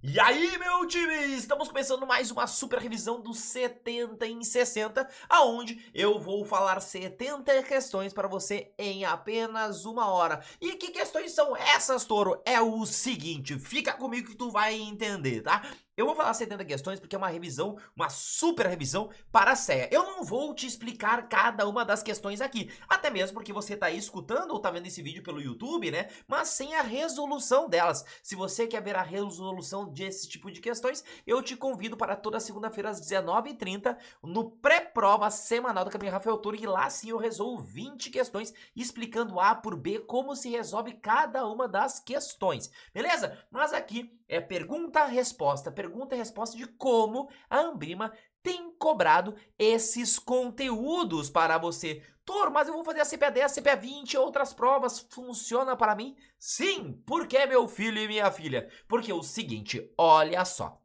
E aí, meu time, estamos começando mais uma super revisão do 70 em 60, aonde eu vou falar 70 questões para você em apenas uma hora. E que questões são essas, Toro? É o seguinte, fica comigo que tu vai entender, tá? Eu vou falar 70 questões porque é uma revisão, uma super revisão para a CEA. Eu não vou te explicar cada uma das questões aqui, até mesmo porque você tá aí escutando ou tá vendo esse vídeo pelo YouTube, né? Mas sem a resolução delas. Se você quer ver a resolução desse tipo de questões, eu te convido para toda segunda-feira às 19h30 no pré-prova semanal do Caminho Rafael Toro, e lá sim eu resolvo 20 questões explicando A por B como se resolve cada uma das questões, beleza? Mas aqui é pergunta-resposta de como a Anbima tem cobrado esses conteúdos para você. Toro, mas eu vou fazer a CPA10, a CPA20 e outras provas, funciona para mim? Sim, por que, meu filho e minha filha? Porque é o seguinte, olha só.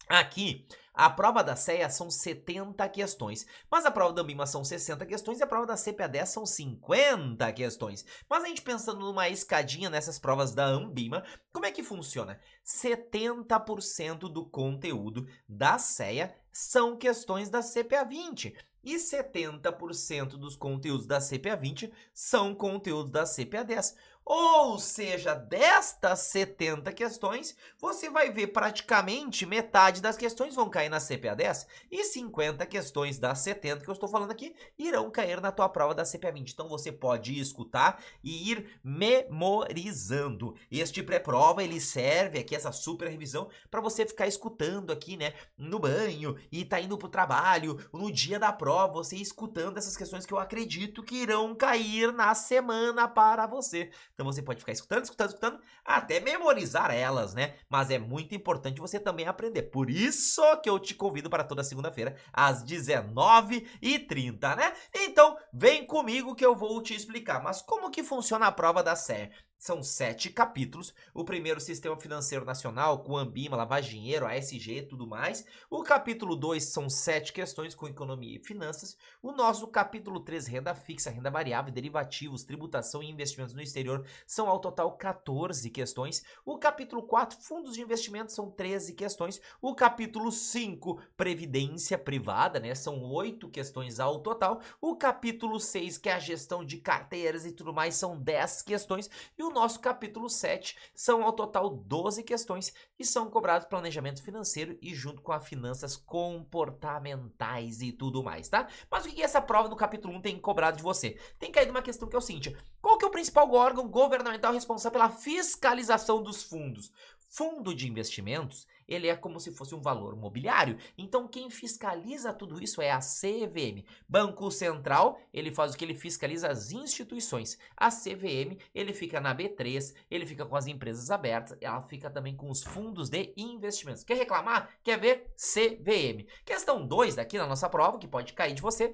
Aqui, a prova da CEA são 70 questões, mas a prova da Anbima são 60 questões e a prova da CPA10 são 50 questões. Mas a gente pensando numa escadinha nessas provas da Anbima, como é que funciona? 70% do conteúdo da CEA são questões da CPA20 e 70% dos conteúdos da CPA20 são conteúdos da CPA10. Ou seja, destas 70 questões, você vai ver praticamente metade das questões vão cair na CPA10 e 50 questões das 70 que eu estou falando aqui irão cair na tua prova da CPA20. Então você pode ir escutar e ir memorizando. Este pré-prova, ele serve aqui, essa super revisão, para você ficar escutando aqui, né, no banho e tá indo pro trabalho, no dia da prova, você escutando essas questões que eu acredito que irão cair na semana para você. Então você pode ficar escutando, até memorizar elas, né? Mas é muito importante você também aprender. Por isso que eu te convido para toda segunda-feira, às 19h30, né? Então, vem comigo que eu vou te explicar. Mas como que funciona a prova da CEA? São 7 capítulos. O primeiro, Sistema Financeiro Nacional, com Anbima, lavagem de dinheiro, ASG e tudo mais. O capítulo 2 são 7 questões com economia e finanças. O nosso capítulo 3, renda fixa, renda variável, derivativos, tributação e investimentos no exterior, são ao total 14 questões. O capítulo 4, fundos de investimento, são 13 questões. O capítulo 5, previdência privada, né, são 8 questões ao total. O capítulo 6, que é a gestão de carteiras e tudo mais, são 10 questões. E o nosso capítulo 7 são ao total 12 questões que são cobrados planejamento financeiro e junto com as finanças comportamentais e tudo mais, tá? Mas o que essa prova no capítulo 1 tem cobrado de você? Tem caído uma questão que é o seguinte: qual que é o principal órgão governamental responsável pela fiscalização dos fundos? Fundo de investimentos, ele é como se fosse um valor mobiliário. Então quem fiscaliza tudo isso é a CVM. Banco Central, ele faz o que? Ele fiscaliza as instituições. A CVM, ele fica na B3, ele fica com as empresas abertas, ela fica também com os fundos de investimentos. Quer reclamar? Quer ver? CVM. Questão 2 daqui na nossa prova, que pode cair de você,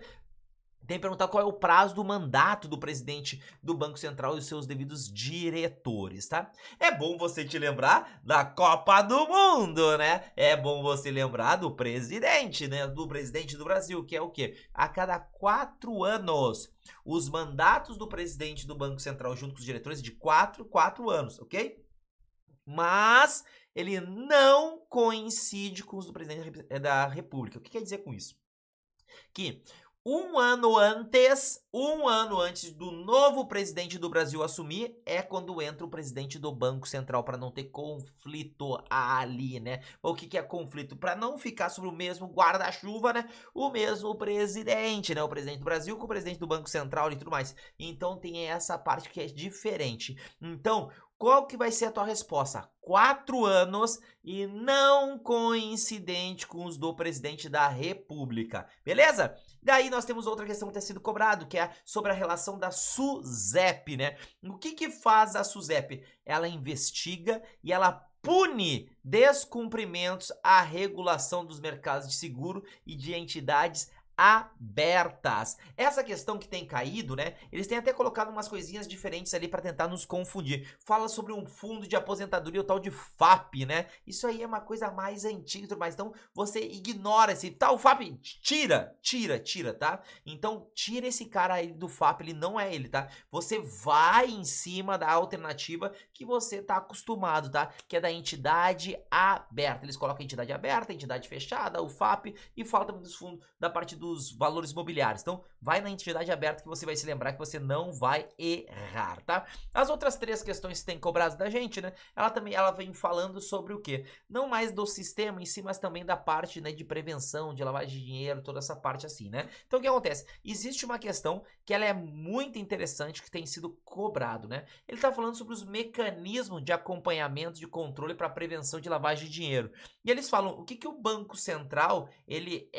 tem que perguntar qual é o prazo do mandato do presidente do Banco Central e os seus devidos diretores, tá? É bom você te lembrar da Copa do Mundo, né? É bom você lembrar do presidente, né? Do presidente do Brasil, que é o quê? A cada 4 anos. Os mandatos do presidente do Banco Central junto com os diretores de 4 anos, ok? Mas ele não coincide com os do presidente da República. O que quer dizer com isso? Que um ano antes do novo presidente do Brasil assumir, é quando entra o presidente do Banco Central, para não ter conflito ali, né? O que é conflito? Para não ficar sobre o mesmo guarda-chuva, né? O mesmo presidente, né? O presidente do Brasil com o presidente do Banco Central e tudo mais. Então tem essa parte que é diferente. Então, qual que vai ser a tua resposta? 4 anos e não coincidente com os do presidente da República, beleza? Daí nós temos outra questão que tem sido cobrado, que é sobre a relação da SUSEP, né? O que faz a SUSEP? Ela investiga e ela pune descumprimentos à regulação dos mercados de seguro e de entidades abertas. Essa questão que tem caído, né? Eles têm até colocado umas coisinhas diferentes ali para tentar nos confundir. Fala sobre um fundo de aposentadoria, o tal de FAP, né? Isso aí é uma coisa mais antiga e tudo mais. Então, você ignora esse tal FAP. Tira, tá? Então, tira esse cara aí do FAP, ele não é ele, tá? Você vai em cima da alternativa que você tá acostumado, tá? Que é da entidade aberta. Eles colocam a entidade aberta, a entidade fechada, o FAP e fala também dos fundos, da parte dos valores imobiliários. Então, vai na entidade aberta que você vai se lembrar que você não vai errar, tá? As outras três questões que tem cobrado da gente, né? Ela vem falando sobre o quê? Não mais do sistema em si, mas também da parte, né, de prevenção, de lavagem de dinheiro, toda essa parte assim, né? Então, o que acontece? Existe uma questão que ela é muito interessante que tem sido cobrado, né? Ele tá falando sobre os mecanismos de acompanhamento, de controle para prevenção de lavagem de dinheiro. E eles falam, o que que o Banco Central, ele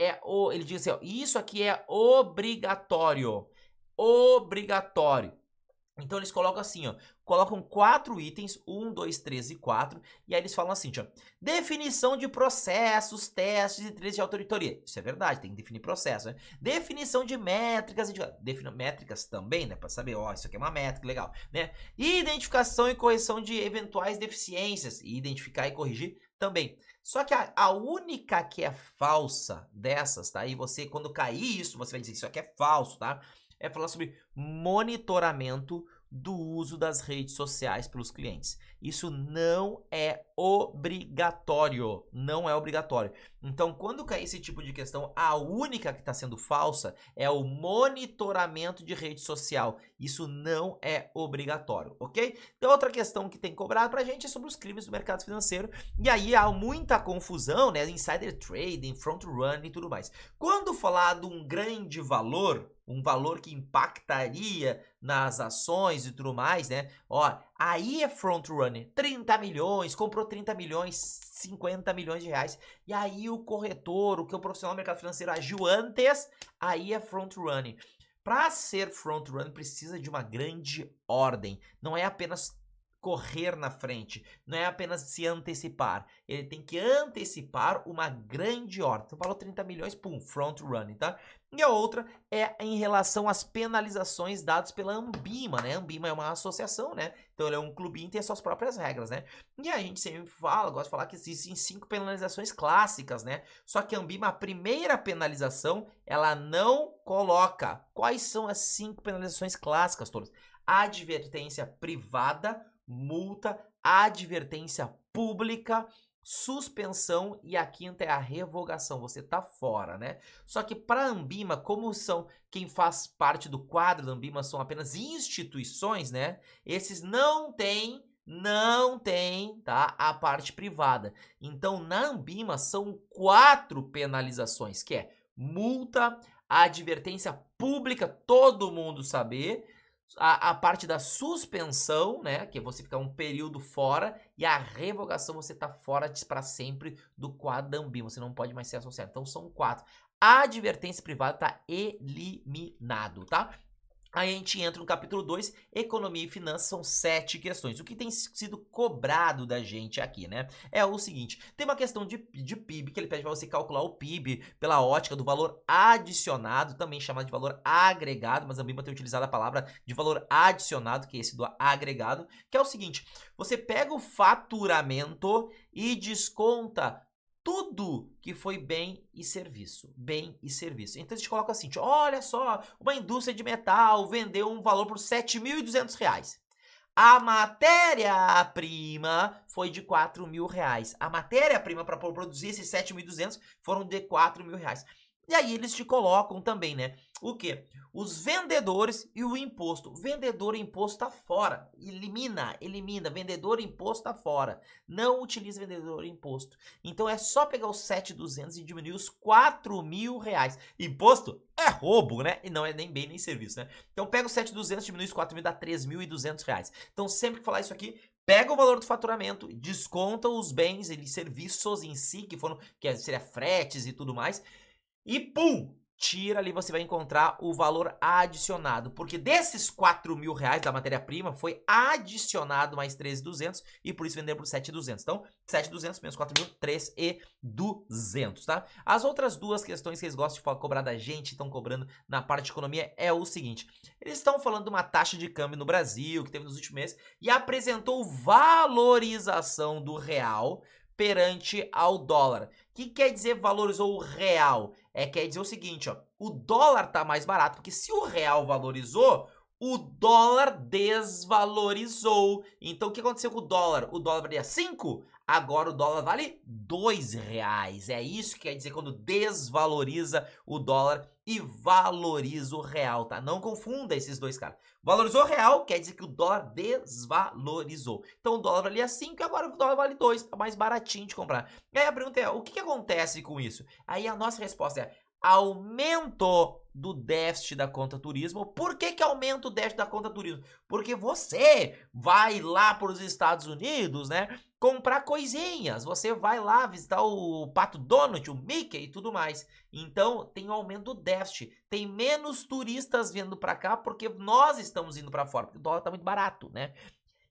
diz assim, ó, isso aqui é obrigatório. Obrigatório. Então eles colocam assim, ó, colocam 4 itens, 1, 2, 3 e 4, e aí eles falam assim, ó, definição de processos, testes e trilhas de auditoria. Isso é verdade, tem que definir processo, né? Definição de métricas, métricas também, né, para saber, ó, isso aqui é uma métrica, legal, né? Identificação e correção de eventuais deficiências, e identificar e corrigir também. Só que a única que é falsa dessas, tá? E você, quando cair isso, você vai dizer que isso aqui é falso, tá? É falar sobre monitoramento do uso das redes sociais pelos clientes. Isso não é obrigatório, não é obrigatório. Então, quando cair esse tipo de questão, a única que está sendo falsa é o monitoramento de rede social. Isso não é obrigatório, ok? Então, outra questão que tem cobrado pra gente é sobre os crimes do mercado financeiro. E aí há muita confusão, né? Insider trading, front run e tudo mais. Quando falar de um grande valor, um valor que impactaria nas ações e tudo mais, né? Ó, aí é front runner, 30 milhões, comprou 30 milhões, 50 milhões de reais, e aí o corretor, o profissional do mercado financeiro agiu antes, aí é front running. Para ser front runner precisa de uma grande ordem, não é apenas correr na frente, não é apenas se antecipar, ele tem que antecipar uma grande ordem. Então falou 30 milhões, pum, front running, tá? E a outra é em relação às penalizações dadas pela Anbima, né? A Anbima é uma associação, né? Então ele é um clubinho e tem as suas próprias regras, né? E a gente sempre fala, gosta de falar que existem 5 penalizações clássicas, né? Só que a Anbima, a primeira penalização, ela não coloca. Quais são as 5 penalizações clássicas todas? Advertência privada, multa, advertência pública, suspensão e a quinta é a revogação, você tá fora, né? Só que para a Anbima, como são quem faz parte do quadro da Anbima são apenas instituições, né? Esses não tem, tá? A parte privada. Então, na Anbima são 4 penalizações, que é multa, advertência pública, todo mundo saber, a parte da suspensão, né, que é você ficar um período fora, e a revogação, você tá fora para sempre do quadro da Anbima, você não pode mais ser associado. Então são 4. A advertência privada tá eliminado, tá? Aí a gente entra no capítulo 2, economia e finanças, são 7 questões. O que tem sido cobrado da gente aqui, né? É o seguinte, tem uma questão de PIB, que ele pede para você calcular o PIB pela ótica do valor adicionado, também chamado de valor agregado, mas a Anbima tem utilizado a palavra de valor adicionado, que é esse do agregado, que é o seguinte, você pega o faturamento e desconta tudo que foi bem e serviço. Bem e serviço. Então a gente coloca assim, olha só, uma indústria de metal vendeu um valor por R$ 7.200. A matéria-prima foi de R$ 4.000. A matéria-prima para produzir esses 7.200 foram de R$ 4.000. E aí eles te colocam também, né? O quê? Os vendedores e o imposto. Vendedor e imposto tá fora. Elimina. Vendedor e imposto tá fora. Não utiliza vendedor e imposto. Então é só pegar os 7.200 e diminuir os R$ 4.000. Imposto é roubo, né? E não é nem bem nem serviço, né? Então pega os 7.200 e diminui os 4.000, dá R$ 3.200. Então sempre que falar isso aqui, pega o valor do faturamento, desconta os bens e serviços em si, que seria fretes e tudo mais, e pum! tira ali, você vai encontrar o valor adicionado, porque desses 4 mil reais da matéria-prima foi adicionado mais 13.200 e por isso venderam por 7.200. Então, 7.200 menos 4 mil, 3.200, tá? As outras duas questões que eles gostam de cobrar da gente, estão cobrando na parte de economia, é o seguinte. Eles estão falando de uma taxa de câmbio no Brasil, que teve nos últimos meses, e apresentou valorização do real perante ao dólar. O que quer dizer valorizou o real? Quer dizer o seguinte, ó, o dólar tá mais barato, porque se o real valorizou, o dólar desvalorizou. Então, o que aconteceu com o dólar? O dólar valia 5, agora o dólar vale 2 reais. É isso que quer dizer quando desvaloriza o dólar e valoriza o real, tá? Não confunda esses dois caras. Valorizou o real, quer dizer que o dólar desvalorizou. Então, o dólar valia 5 e agora o dólar vale 2, tá mais baratinho de comprar. E aí a pergunta é, o que acontece com isso? Aí a nossa resposta é, aumento do déficit da conta turismo. Por que aumenta o déficit da conta turismo? Porque você vai lá para os Estados Unidos, né, comprar coisinhas. Você vai lá visitar o Pato Donald, o Mickey e tudo mais. Então, tem um aumento do déficit. Tem menos turistas vindo para cá porque nós estamos indo para fora, porque o dólar está muito barato, né?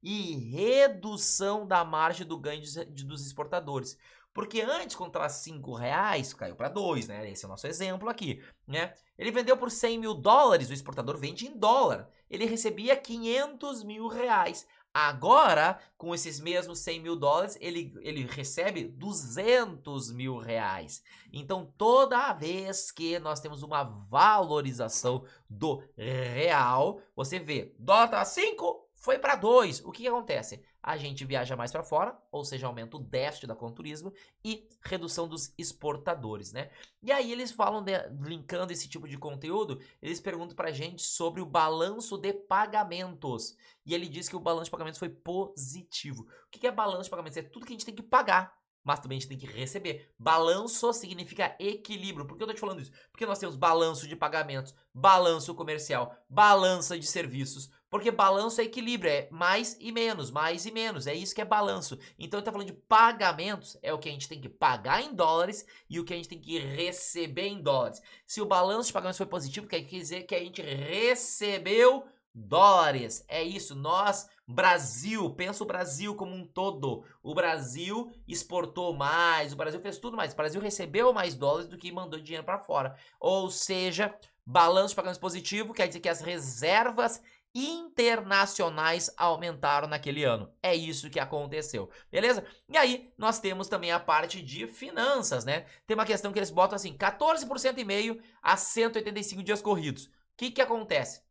E redução da margem do ganho dos exportadores. Porque antes, quando estava 5 reais, caiu para 2, né? Esse é o nosso exemplo aqui, né? Ele vendeu por 100 mil dólares, o exportador vende em dólar. Ele recebia 500 mil reais. Agora, com esses mesmos 100 mil dólares, ele recebe 200 mil reais. Então, toda vez que nós temos uma valorização do real, você vê, dólar estava 5, foi para 2. O que acontece? A gente viaja mais para fora, ou seja, aumenta o déficit da conta turismo e redução dos exportadores, né? E aí eles falam, linkando esse tipo de conteúdo, eles perguntam pra gente sobre o balanço de pagamentos. E ele diz que o balanço de pagamentos foi positivo. O que é balanço de pagamentos? É tudo que a gente tem que pagar, mas também a gente tem que receber. Balanço significa equilíbrio. Por que eu tô te falando isso? Porque nós temos balanço de pagamentos, balanço comercial, balança de serviços. Porque balanço é equilíbrio, é mais e menos, é isso que é balanço. Então ele tá falando de pagamentos, é o que a gente tem que pagar em dólares e o que a gente tem que receber em dólares. Se o balanço de pagamentos foi positivo, quer dizer que a gente recebeu dólares. É isso, nós, Brasil, pensa o Brasil como um todo. O Brasil exportou mais, o Brasil fez tudo mais. O Brasil recebeu mais dólares do que mandou dinheiro para fora. Ou seja, balanço de pagamentos positivo quer dizer que as reservas internacionais aumentaram naquele ano. É isso que aconteceu, beleza? E aí, nós temos também a parte de finanças, né? Tem uma questão que eles botam assim, 14,5% a 185 dias corridos. O que acontece?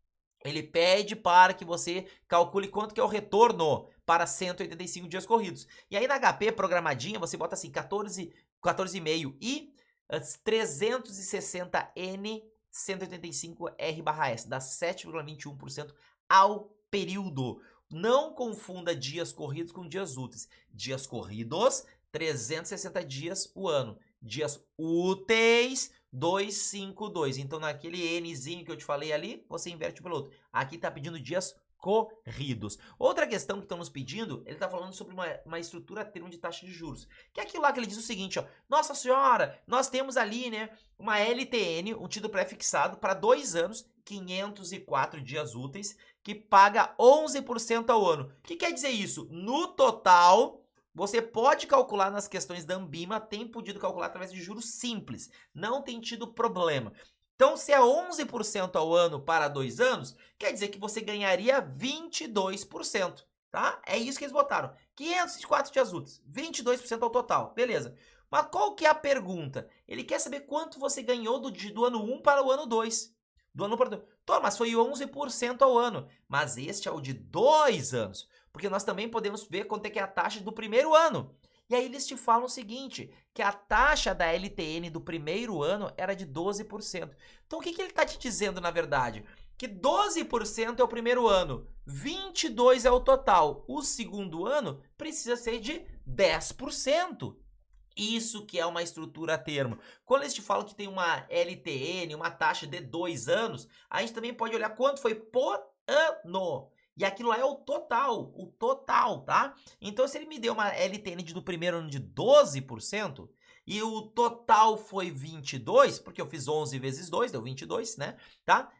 Ele pede para que você calcule quanto que é o retorno para 185 dias corridos. E aí na HP programadinha, você bota assim, 14,5 e 360N 185R/S, dá 7,21% ao período. Não confunda dias corridos com dias úteis. Dias corridos, 360 dias o ano. Dias úteis, 252. Então, naquele Nzinho que eu te falei ali, você inverte pelo outro. Aqui tá pedindo dias corridos. Outra questão que estão nos pedindo, ele está falando sobre uma estrutura termo de taxa de juros. Que é aquilo lá que ele diz o seguinte, ó. Nossa senhora, nós temos ali, né, uma LTN, um título pré-fixado para 2 anos, 504 dias úteis, que paga 11% ao ano. O que quer dizer isso? No total, você pode calcular nas questões da Ambima, tem podido calcular através de juros simples. Não tem tido problema. Então, se é 11% ao ano para 2 anos, quer dizer que você ganharia 22%, tá? É isso que eles botaram. 504 dias úteis, 22% ao total, beleza. Mas qual que é a pergunta? Ele quer saber quanto você ganhou do ano 1 para o ano 2. Do ano para o ano. Tô, mas foi 11% ao ano. Mas este é o de 2 anos. Porque nós também podemos ver quanto é que é a taxa do primeiro ano. E aí eles te falam o seguinte, que a taxa da LTN do primeiro ano era de 12%. Então o que ele está te dizendo na verdade? Que 12% é o primeiro ano, 22% é o total. O segundo ano precisa ser de 10%. Isso que é uma estrutura a termo. Quando eles te falam que tem uma LTN, uma taxa de 2 anos, a gente também pode olhar quanto foi por ano. E aquilo lá é o total, tá? Então, se ele me deu uma LTN do primeiro ano de 12%, e o total foi 22, porque eu fiz 11 vezes 2, deu 22, né, tá?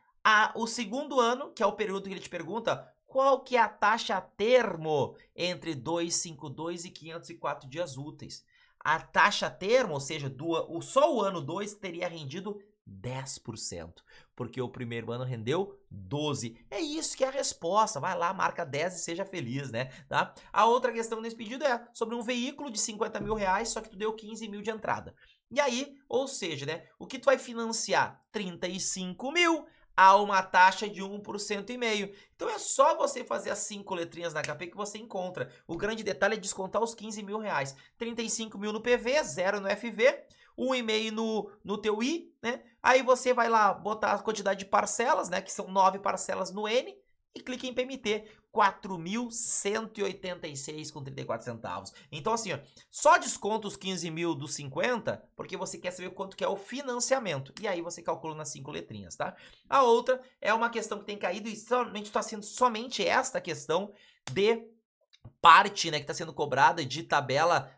O segundo ano, que é o período que ele te pergunta, qual que é a taxa termo entre 252 e 504 dias úteis? A taxa termo, ou seja, só o ano 2 teria rendido 10%, porque o primeiro ano rendeu 12. É isso que é a resposta. Vai lá, marca 10 e seja feliz, né? Tá? A outra questão nesse pedido é sobre um veículo de 50 mil reais, só que tu deu 15 mil de entrada. E aí, ou seja, né? O que tu vai financiar? 35 mil a uma taxa de 1,5%. Então é só você fazer as 5 letrinhas na HP que você encontra. O grande detalhe é descontar os 15 mil reais. 35 mil no PV, 0 no FV, 1,5 no teu I, né? Aí você vai lá botar a quantidade de parcelas, né? Que são 9 parcelas no N, e clica em PMT. 4.186,34 centavos. Então assim, ó, só desconta os 15 mil dos 50, porque você quer saber quanto que é o financiamento. E aí você calcula nas 5 letrinhas, tá? A outra é uma questão que tem caído e somente está sendo somente esta questão de parte, né, que está sendo cobrada de tabela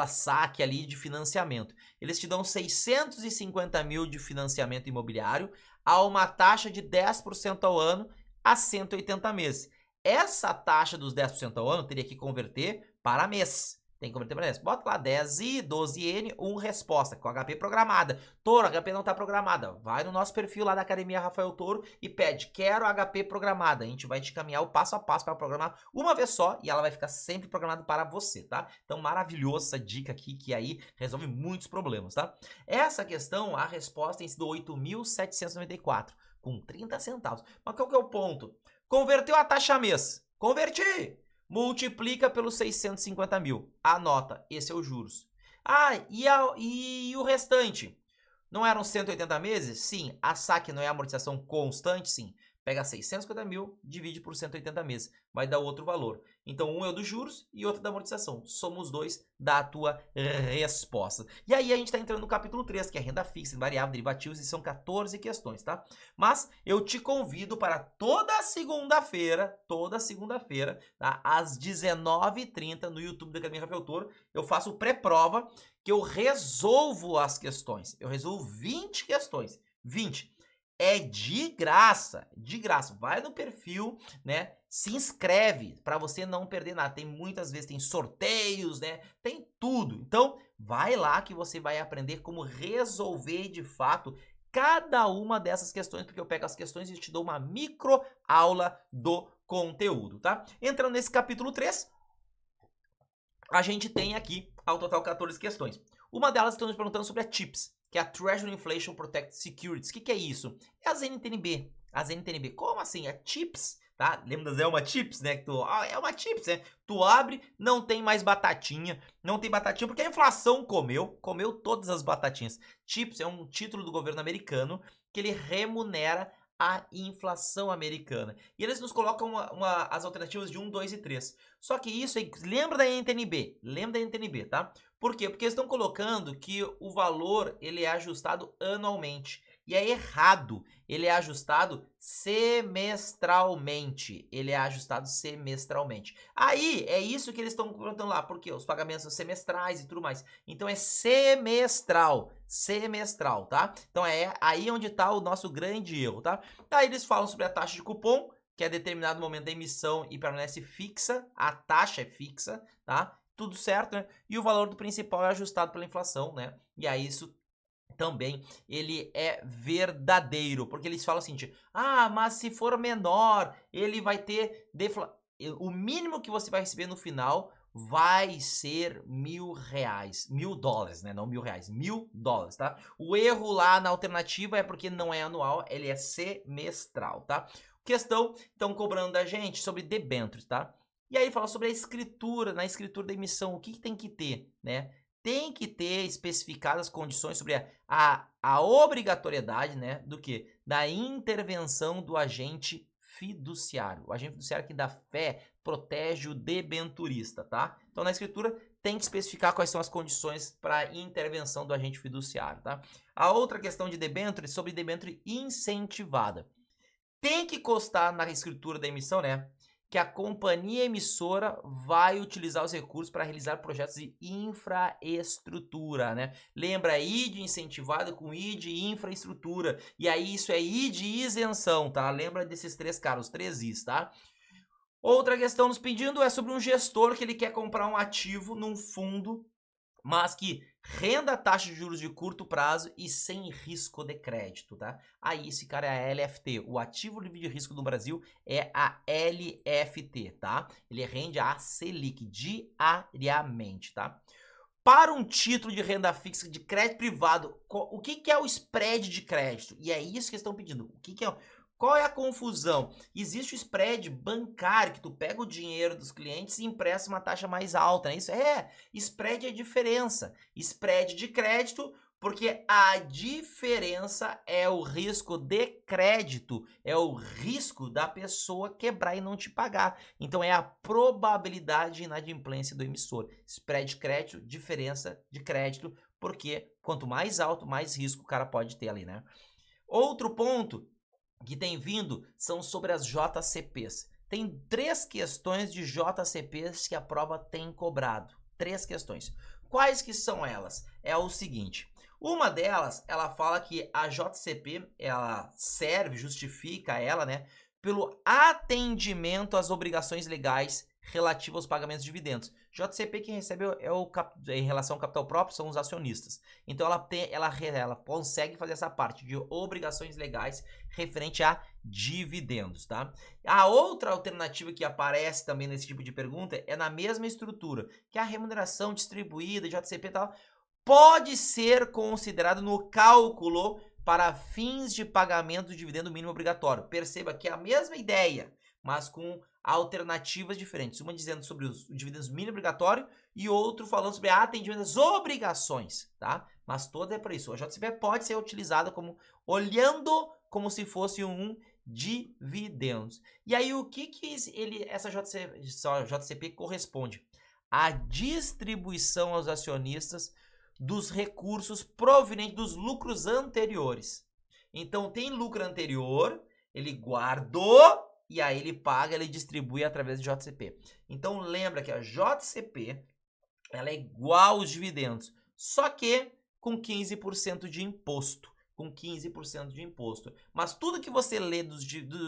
saque ali de financiamento. Eles te dão 650 mil de financiamento imobiliário a uma taxa de 10% ao ano a 180 meses. Essa taxa dos 10% ao ano teria que converter para mês. Tem que converter para mês. Bota lá 10i, 12n, 1 resposta, com HP programada. Toro, HP não está programada. Vai no nosso perfil lá da Academia Rafael Toro e pede, quero HP programada. A gente vai te caminhar o passo a passo para programar uma vez só e ela vai ficar sempre programada para você, tá? Então, maravilhosa essa dica aqui, que aí resolve muitos problemas, tá? Essa questão, a resposta tem sido 8.794, com 30 centavos. Mas qual que é o ponto? Converteu a taxa mês. Converti! Multiplica pelos 650 mil. Anota, esse é os juros. E o restante? Não eram 180 meses? Sim. A saque não é amortização constante? Sim. Pega 650 mil, divide por 180 meses. Vai dar outro valor. Então, um é o dos juros e outro da amortização. Soma os dois, dá a tua resposta. E aí, a gente está entrando no capítulo 3, que é renda fixa, variável, derivativos, e são 14 questões, tá? Mas eu te convido para toda segunda-feira, tá? Às 19h30, no YouTube da Academia Rafael Toro, eu faço pré-prova, que eu resolvo as questões. Eu resolvo 20 questões. 20. É de graça, de graça. Vai no perfil, né? Se inscreve para você não perder nada. Tem muitas vezes, tem sorteios, né? Tem tudo. Então, vai lá que você vai aprender como resolver de fato cada uma dessas questões, porque eu pego as questões e te dou uma micro aula do conteúdo, tá? Entrando nesse capítulo 3, a gente tem aqui, ao total, 14 questões. Uma delas estão nos perguntando sobre a TIPS, que é a Treasury Inflation Protected Securities. O que é isso? É as NTNB. As NTNB. Como assim? A TIPS, tá? Lembra das Elma Chips, né? É uma Chips, né? Tu abre, não tem mais batatinha. Não tem batatinha porque a inflação comeu todas as batatinhas. TIPS é um título do governo americano que ele remunera a inflação americana. E eles nos colocam as alternativas de 1, 2 e 3. Só que isso aí, lembra da NTNB, tá? Por quê? Porque eles estão colocando que o valor ele é ajustado anualmente. E é errado, ele é ajustado semestralmente. Aí, é isso que eles estão colocando lá, porque os pagamentos são semestrais e tudo mais. Então, é semestral, tá? Então, é aí onde está o nosso grande erro, tá? Aí, eles falam sobre a taxa de cupom, que é determinado no momento da emissão e permanece fixa, a taxa é fixa, tá? Tudo certo, né? E o valor do principal é ajustado pela inflação, né? E aí, isso também ele é verdadeiro, porque eles falam assim, mas se for menor, ele vai ter o mínimo que você vai receber no final vai ser R$1.000, $1.000, né? Não R$1.000, $1.000, tá? O erro lá na alternativa é porque não é anual, ele é semestral, tá? Questão, estão cobrando da gente sobre debêntures, tá? E aí fala sobre a escritura, na escritura da emissão, o que tem que ter, né? Tem que ter especificadas condições sobre a obrigatoriedade, né, do que? Da intervenção do agente fiduciário. O agente fiduciário que dá fé protege o debenturista, tá? Então, na escritura, tem que especificar quais são as condições para intervenção do agente fiduciário, tá? A outra questão de debênture é sobre debênture incentivada. Tem que constar na escritura da emissão, né, que a companhia emissora vai utilizar os recursos para realizar projetos de infraestrutura, né? Lembra, ID incentivado com ID infraestrutura. E aí isso é ID isenção, tá? Lembra desses três caras, os três Is, tá? Outra questão nos pedindo é sobre um gestor que ele quer comprar um ativo num fundo, mas que renda a taxa de juros de curto prazo e sem risco de crédito, tá? Aí esse cara é a LFT, o ativo livre de risco do Brasil é a LFT, tá? Ele rende a Selic diariamente, tá? Para um título de renda fixa de crédito privado, o que é o spread de crédito? E é isso que eles estão pedindo. O que é? Qual é a confusão? Existe o spread bancário, que tu pega o dinheiro dos clientes e empresta uma taxa mais alta, né? Isso spread é diferença. Spread de crédito, porque a diferença é o risco de crédito, é o risco da pessoa quebrar e não te pagar. Então é a probabilidade de inadimplência do emissor. Spread de crédito, diferença de crédito, porque quanto mais alto, mais risco o cara pode ter ali, né? Outro ponto que tem vindo são sobre as JCPs. Tem 3 questões de JCPs que a prova tem cobrado. 3 questões. Quais que são elas? É o seguinte, uma delas, ela fala que a JCP, ela serve, justifica ela, né, pelo atendimento às obrigações legais relativas aos pagamentos de dividendos. JCP quem recebe em relação ao capital próprio são os acionistas. Então ela consegue fazer essa parte de obrigações legais referente a dividendos, tá? A outra alternativa que aparece também nesse tipo de pergunta é na mesma estrutura, que a remuneração distribuída, JCP e tal, pode ser considerado no cálculo para fins de pagamento do dividendo mínimo obrigatório. Perceba que é a mesma ideia, mas com alternativas diferentes. Uma dizendo sobre os dividendos mínimo obrigatório e outro falando sobre atendimento às obrigações, tá? Mas toda é para isso. A JCP pode ser utilizada como olhando como se fosse um dividendos. E aí o que essa JCP corresponde? A distribuição aos acionistas dos recursos provenientes dos lucros anteriores. Então tem lucro anterior, ele guardou e aí ele paga, ele distribui através de JCP. Então lembra que a JCP ela é igual aos dividendos, só que com 15% de imposto. Com 15% de imposto. Mas tudo que você lê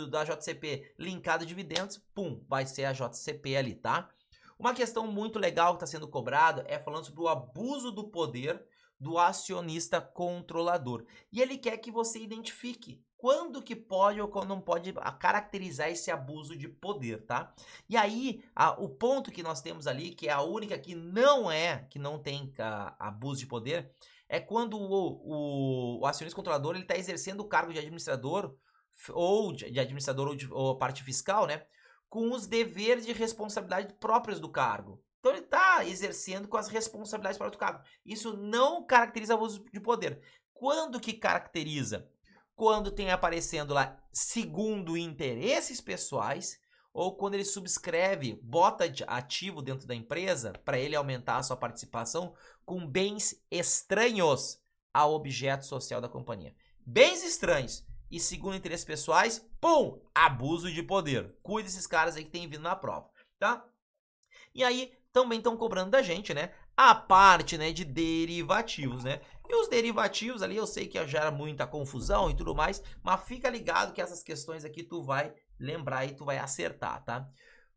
da JCP linkado a dividendos, pum, vai ser a JCP ali, tá? Uma questão muito legal que está sendo cobrado é falando sobre o abuso do poder do acionista controlador. E ele quer que você identifique quando que pode ou quando não pode caracterizar esse abuso de poder, tá? E aí, o ponto que nós temos ali, que é a única que não tem abuso de poder, é quando o acionista controlador ele está exercendo o cargo de administrador ou de administrador ou parte fiscal, né? Com os deveres de responsabilidade próprios do cargo. Então ele está exercendo com as responsabilidades próprias do cargo. Isso não caracteriza abuso de poder. Quando que caracteriza? Quando tem aparecendo lá segundo interesses pessoais ou quando ele subscreve, bota ativo dentro da empresa para ele aumentar a sua participação com bens estranhos ao objeto social da companhia. Bens estranhos e segundo interesses pessoais, pum, abuso de poder. Cuide desses caras aí que tem vindo na prova, tá? E aí também estão cobrando da gente, né, a parte, né, de derivativos, né? E os derivativos ali, eu sei que gera muita confusão e tudo mais, mas fica ligado que essas questões aqui tu vai lembrar e tu vai acertar, tá?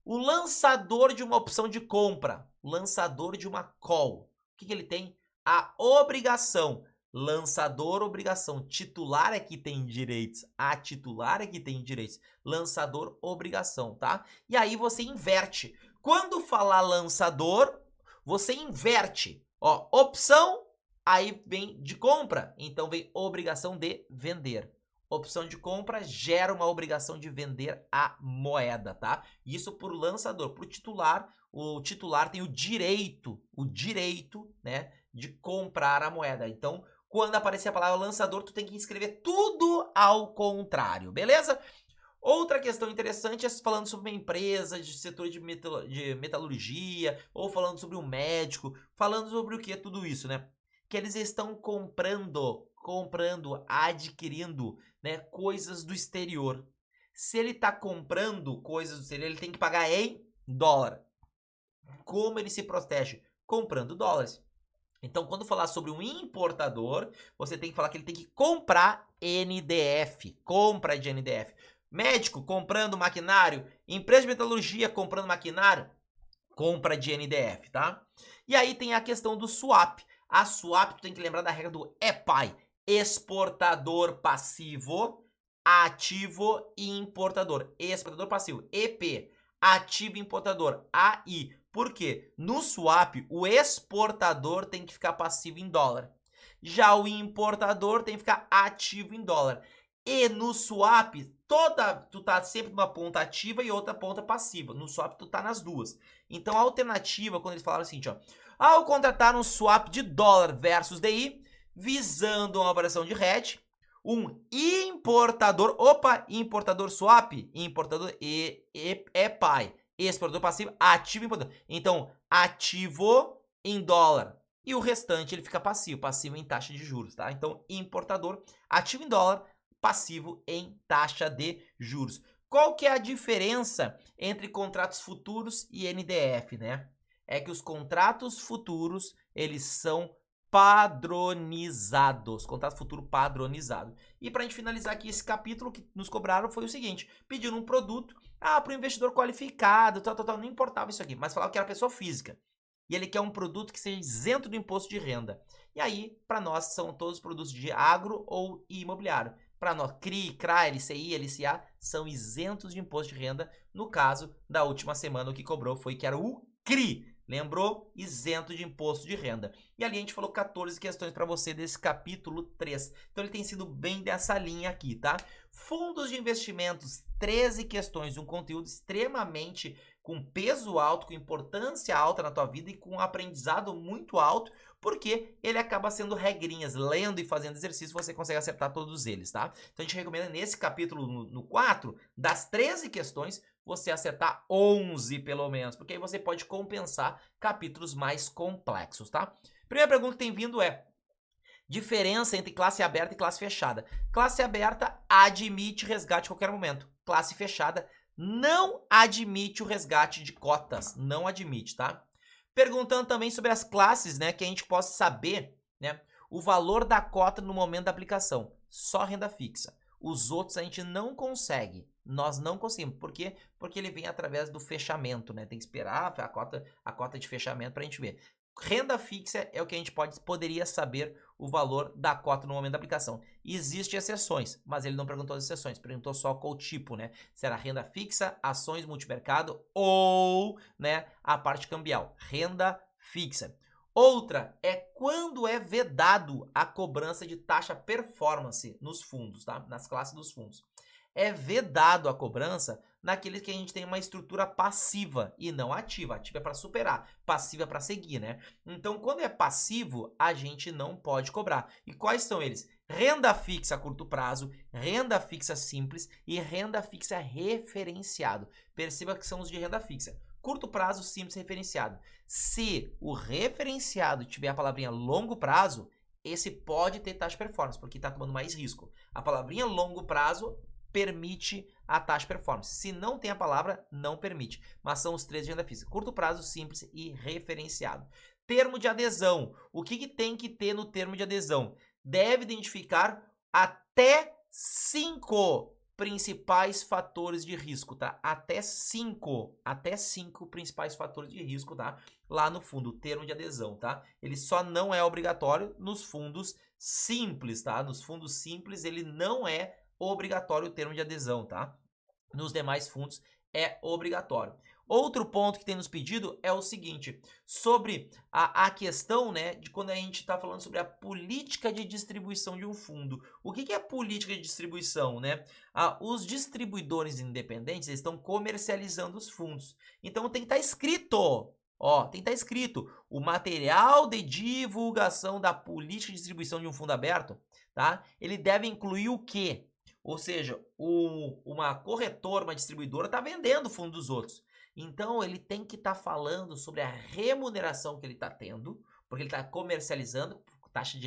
O lançador de uma opção de compra, lançador de uma call, o que ele tem? A obrigação. Lançador, obrigação. Titular é que tem direitos. A titular é que tem direitos. Lançador, obrigação, tá? E aí você inverte. Quando falar lançador, você inverte. Ó, opção, aí vem de compra. Então vem obrigação de vender. Opção de compra gera uma obrigação de vender a moeda, tá? Isso por lançador. Por titular, o titular tem o direito, né, de comprar a moeda. Então, quando aparecer a palavra lançador, tu tem que escrever tudo ao contrário, beleza? Outra questão interessante é falando sobre uma empresa de setor de metalurgia, ou falando sobre um médico, falando sobre o que é tudo isso, né? Que eles estão comprando, adquirindo, né, coisas do exterior. Se ele está comprando coisas do exterior, ele tem que pagar em dólar. Como ele se protege? Comprando dólares. Então, quando falar sobre um importador, você tem que falar que ele tem que comprar NDF, compra de NDF. Médico comprando maquinário, empresa de metalurgia comprando maquinário, compra de NDF, tá? E aí tem a questão do swap. A swap, tu tem que lembrar da regra do EPAI, exportador passivo, ativo e importador. Exportador passivo, EP, ativo e importador, AI. Por quê? No swap, o exportador tem que ficar passivo em dólar. Já o importador tem que ficar ativo em dólar. E no swap, tu tá sempre numa ponta ativa e outra ponta passiva. No swap, tu tá nas duas. Então, a alternativa, quando eles falaram assim, ó, ao contratar um swap de dólar versus DI, visando uma operação de hedge, um importador, importador swap, importador EPAI, exportador passivo, ativo e importador. Então, ativo em dólar e o restante ele fica passivo, passivo em taxa de juros, tá? Então, importador, ativo em dólar, passivo em taxa de juros. Qual que é a diferença entre contratos futuros e NDF, né? É que os contratos futuros, eles são padronizados, contrato futuro padronizado. E para a gente finalizar aqui esse capítulo, que nos cobraram foi o seguinte, pediram um produto, para o investidor qualificado, não importava isso aqui, mas falava que era pessoa física. E ele quer um produto que seja isento do imposto de renda. E aí, para nós, são todos os produtos de agro ou imobiliário. Para nós, CRI, CRA, LCI, LCA, são isentos de imposto de renda. No caso da última semana, o que cobrou foi que era o CRI. Lembrou? Isento de imposto de renda. E ali a gente falou 14 questões para você desse capítulo 3. Então ele tem sido bem dessa linha aqui, tá? Fundos de investimentos, 13 questões, um conteúdo extremamente com peso alto, com importância alta na tua vida e com um aprendizado muito alto, porque ele acaba sendo regrinhas, lendo e fazendo exercício, você consegue acertar todos eles, tá? Então a gente recomenda nesse capítulo, no 4, das 13 questões, você acertar 11 pelo menos, porque aí você pode compensar capítulos mais complexos, tá? Primeira pergunta que tem vindo é: diferença entre classe aberta e classe fechada. Classe aberta admite resgate a qualquer momento. Classe fechada não admite o resgate de cotas. Não admite, tá? Perguntando também sobre as classes, né? Que a gente possa saber, né? O valor da cota no momento da aplicação. Só renda fixa. Os outros a gente não consegue. Nós não conseguimos. Por quê? Porque ele vem através do fechamento, né? Tem que esperar a cota de fechamento para a gente ver. Renda fixa é o que a gente poderia saber o valor da cota no momento da aplicação. Existem exceções, mas ele não perguntou as exceções, perguntou só qual tipo, né? Se era renda fixa, ações multimercado ou, né, a parte cambial. Renda fixa. Outra é quando é vedado a cobrança de taxa performance nos fundos, tá? Nas classes dos fundos. É vedado a cobrança naqueles que a gente tem uma estrutura passiva e não ativa. Ativa é para superar, passiva é para seguir, né? Então, quando é passivo, a gente não pode cobrar. E quais são eles? Renda fixa a curto prazo, renda fixa simples e renda fixa referenciado. Perceba que são os de renda fixa. Curto prazo, simples, referenciado. Se o referenciado tiver a palavrinha longo prazo, esse pode ter taxa de performance, porque está tomando mais risco. A palavrinha longo prazo permite a taxa de performance. Se não tem a palavra, não permite. Mas são os três de renda fixa. Curto prazo, simples e referenciado. Termo de adesão. O que tem que ter no termo de adesão? Deve identificar até 5 principais fatores de risco, tá? Até 5 principais fatores de risco, tá? Lá no fundo, o termo de adesão, tá? Ele só não é obrigatório nos fundos simples, tá? Nos fundos simples, ele não é obrigatório o termo de adesão, tá? Nos demais fundos é obrigatório. Outro ponto que tem nos pedido é o seguinte, sobre a questão, né, de quando a gente está falando sobre a política de distribuição de um fundo. O que é política de distribuição, né? Os distribuidores independentes estão comercializando os fundos. Então tem que estar escrito, ó, tem que estar escrito, o material de divulgação da política de distribuição de um fundo aberto, tá? Ele deve incluir o quê? Ou seja, uma corretora, uma distribuidora está vendendo o fundo dos outros. Então, ele tem que estar falando sobre a remuneração que ele está tendo, porque ele está comercializando, taxa de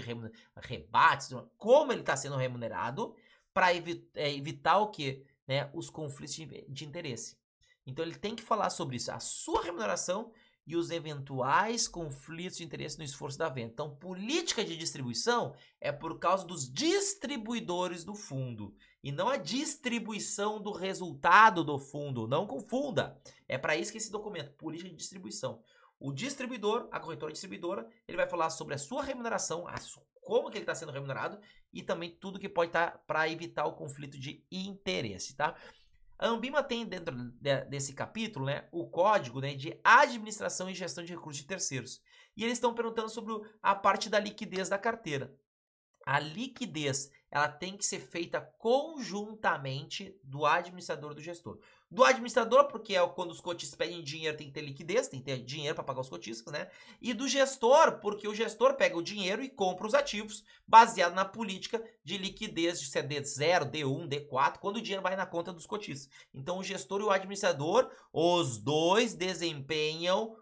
rebates, como ele está sendo remunerado, para evitar o quê? né, os conflitos de interesse. Então ele tem que falar sobre isso, a sua remuneração e os eventuais conflitos de interesse no esforço da venda. Então, política de distribuição é por causa dos distribuidores do fundo e não a distribuição do resultado do fundo. Não confunda. É para isso que esse documento, política de distribuição. O distribuidor, a corretora distribuidora, ele vai falar sobre a sua remuneração, como que ele está sendo remunerado e também tudo que pode estar para evitar o conflito de interesse, tá? A Anbima tem dentro desse capítulo, né, o código, né, de administração e gestão de recursos de terceiros. E eles estão perguntando sobre a parte da liquidez da carteira. A liquidez, ela tem que ser feita conjuntamente do administrador e do gestor. Do administrador, porque é quando os cotistas pedem dinheiro, tem que ter liquidez, tem que ter dinheiro para pagar os cotistas, né? E do gestor, porque o gestor pega o dinheiro e compra os ativos, baseado na política de liquidez de D0, D1, D4, quando o dinheiro vai na conta dos cotistas. Então, o gestor e o administrador, os dois desempenham,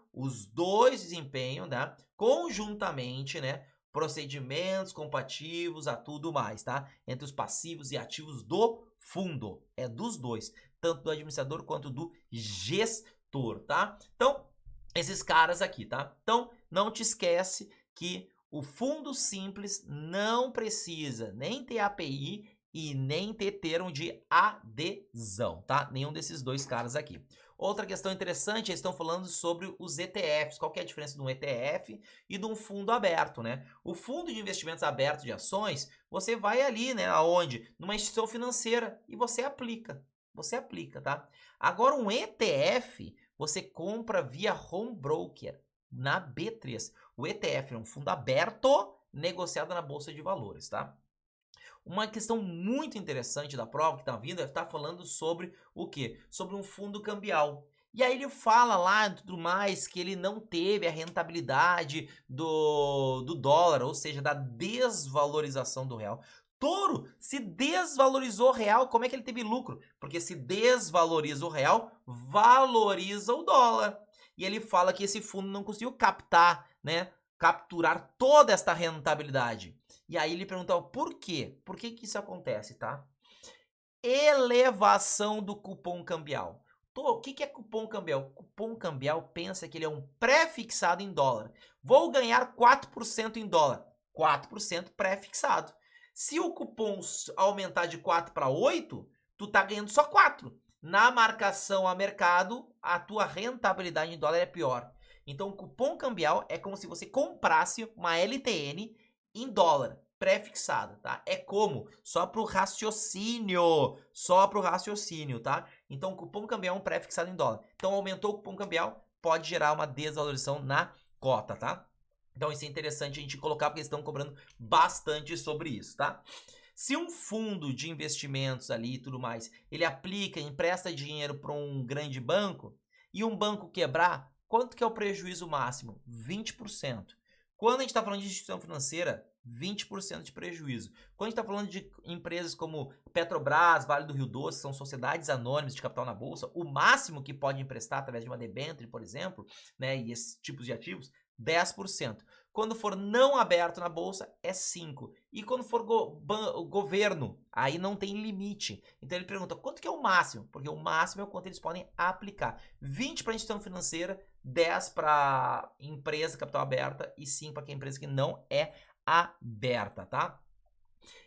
né, conjuntamente, né, procedimentos compatíveis a tudo mais, tá? Entre os passivos e ativos do fundo. É dos dois, tanto do administrador quanto do gestor, tá? Então, esses caras aqui, tá? Então, não te esquece que o fundo simples não precisa nem ter API e nem ter termo de adesão, tá? Nenhum desses dois caras aqui. Outra questão interessante, eles estão falando sobre os ETFs. Qual que é a diferença de um ETF e de um fundo aberto, né? O fundo de investimentos aberto de ações, você vai ali, né, aonde? Numa instituição financeira e você aplica. Você aplica, tá? Agora, um ETF, você compra via home broker, na B3. O ETF é um fundo aberto negociado na Bolsa de Valores, tá? Uma questão muito interessante da prova que está vindo é estar falando sobre o quê? Sobre um fundo cambial. E aí ele fala lá e tudo mais que ele não teve a rentabilidade do dólar, ou seja, da desvalorização do real. Touro, se desvalorizou o real, como é que ele teve lucro? Porque se desvaloriza o real, valoriza o dólar. E ele fala que esse fundo não conseguiu captar, né? Capturar toda esta rentabilidade. E aí ele perguntou por quê? Por que que isso acontece, tá? Elevação do cupom cambial. O que é cupom cambial? Cupom cambial pensa que ele é um pré-fixado em dólar. Vou ganhar 4% em dólar. 4% pré-fixado. Se o cupom aumentar de 4 para 8, tu tá ganhando só 4. Na marcação a mercado, a tua rentabilidade em dólar é pior. Então, o cupom cambial é como se você comprasse uma LTN em dólar, pré-fixada, tá? É como? Só para o raciocínio, tá? Então, o cupom cambial é um pré-fixado em dólar. Então, aumentou o cupom cambial, pode gerar uma desvalorização na cota, tá? Então, isso é interessante a gente colocar, porque eles estão cobrando bastante sobre isso, tá? Se um fundo de investimentos ali e tudo mais, ele aplica, empresta dinheiro para um grande banco, e um banco quebrar, quanto que é o prejuízo máximo? 20%. Quando a gente está falando de instituição financeira, 20% de prejuízo. Quando a gente está falando de empresas como Petrobras, Vale do Rio Doce, são sociedades anônimas de capital na bolsa, o máximo que pode emprestar através de uma debênture, por exemplo, né, e esses tipos de ativos, 10%. Quando for não aberto na bolsa, é 5%. E quando for governo, aí não tem limite. Então ele pergunta, quanto que é o máximo? Porque o máximo é o quanto eles podem aplicar. 20% para instituição financeira, 10% para empresa capital aberta e 5% para a empresa que não é aberta, tá?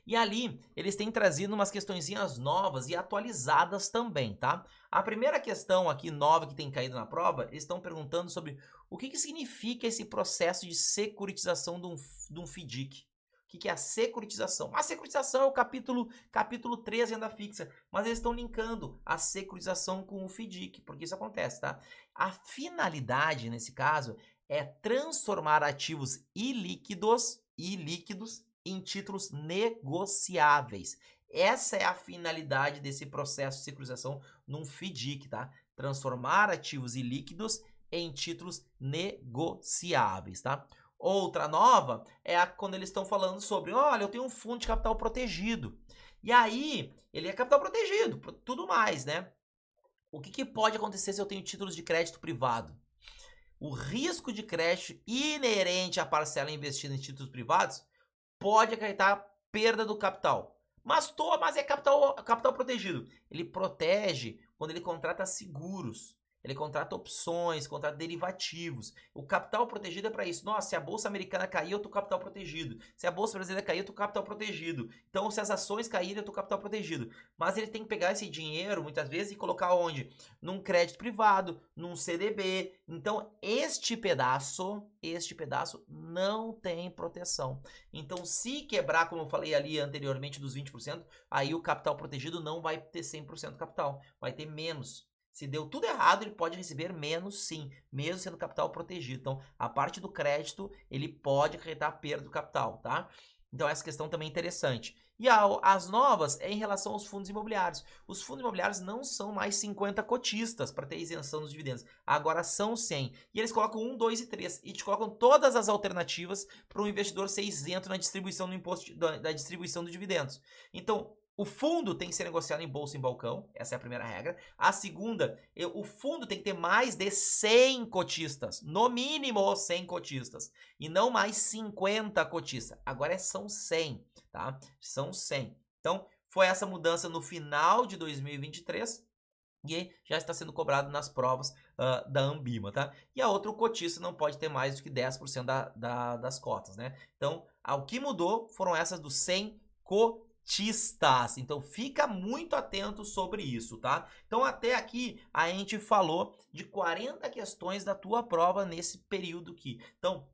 E ali, eles têm trazido umas questõezinhas novas e atualizadas também, tá? A primeira questão aqui nova que tem caído na prova, eles estão perguntando sobre o que significa esse processo de securitização de um FDIC. O que é a securitização? A securitização é o capítulo 3 renda fixa, mas eles estão linkando a securitização com o FDIC, porque isso acontece, tá? A finalidade, nesse caso, é transformar ativos ilíquidos em títulos negociáveis. Essa é a finalidade desse processo de securitização num FDIC, tá? Transformar ativos ilíquidos em títulos negociáveis, tá? Outra nova é quando eles estão falando sobre, olha, eu tenho um fundo de capital protegido. E aí, ele é capital protegido, tudo mais, né? O que pode acontecer se eu tenho títulos de crédito privado? O risco de crédito inerente à parcela investida em títulos privados pode acarretar perda do capital. Mas é capital protegido. Ele protege quando ele contrata seguros. Ele contrata opções, contrata derivativos. O capital protegido é para isso. Nossa, se a bolsa americana cair, eu tô capital protegido. Se a bolsa brasileira cair, eu tô capital protegido. Então, se as ações caírem, eu tô capital protegido. Mas ele tem que pegar esse dinheiro, muitas vezes, e colocar onde? Num crédito privado, num CDB. Então, este pedaço não tem proteção. Então, se quebrar, como eu falei ali anteriormente, dos 20%, aí o capital protegido não vai ter 100% capital. Vai ter menos. Se deu tudo errado, ele pode receber menos sim, mesmo sendo capital protegido. Então, a parte do crédito, ele pode acarretar perda do capital, tá? Então, essa questão também é interessante. E as novas é em relação aos fundos imobiliários. Os fundos imobiliários não são mais 50 cotistas para ter isenção dos dividendos. Agora são 100. E eles colocam 1, 2 e 3. E te colocam todas as alternativas para o investidor ser isento na distribuição do imposto da distribuição dos dividendos. Então, o fundo tem que ser negociado em bolsa em balcão, essa é a primeira regra. A segunda, o fundo tem que ter mais de 100 cotistas, no mínimo 100 cotistas, e não mais 50 cotistas. Agora são 100, tá? São 100. Então, foi essa mudança no final de 2023 e já está sendo cobrado nas provas da Ambima, tá? E a outra, o cotista não pode ter mais do que 10% das cotas, né? Então, o que mudou foram essas dos 100 cotistas. Então fica muito atento sobre isso, tá? Então até aqui a gente falou de 40 questões da tua prova nesse período aqui. Então,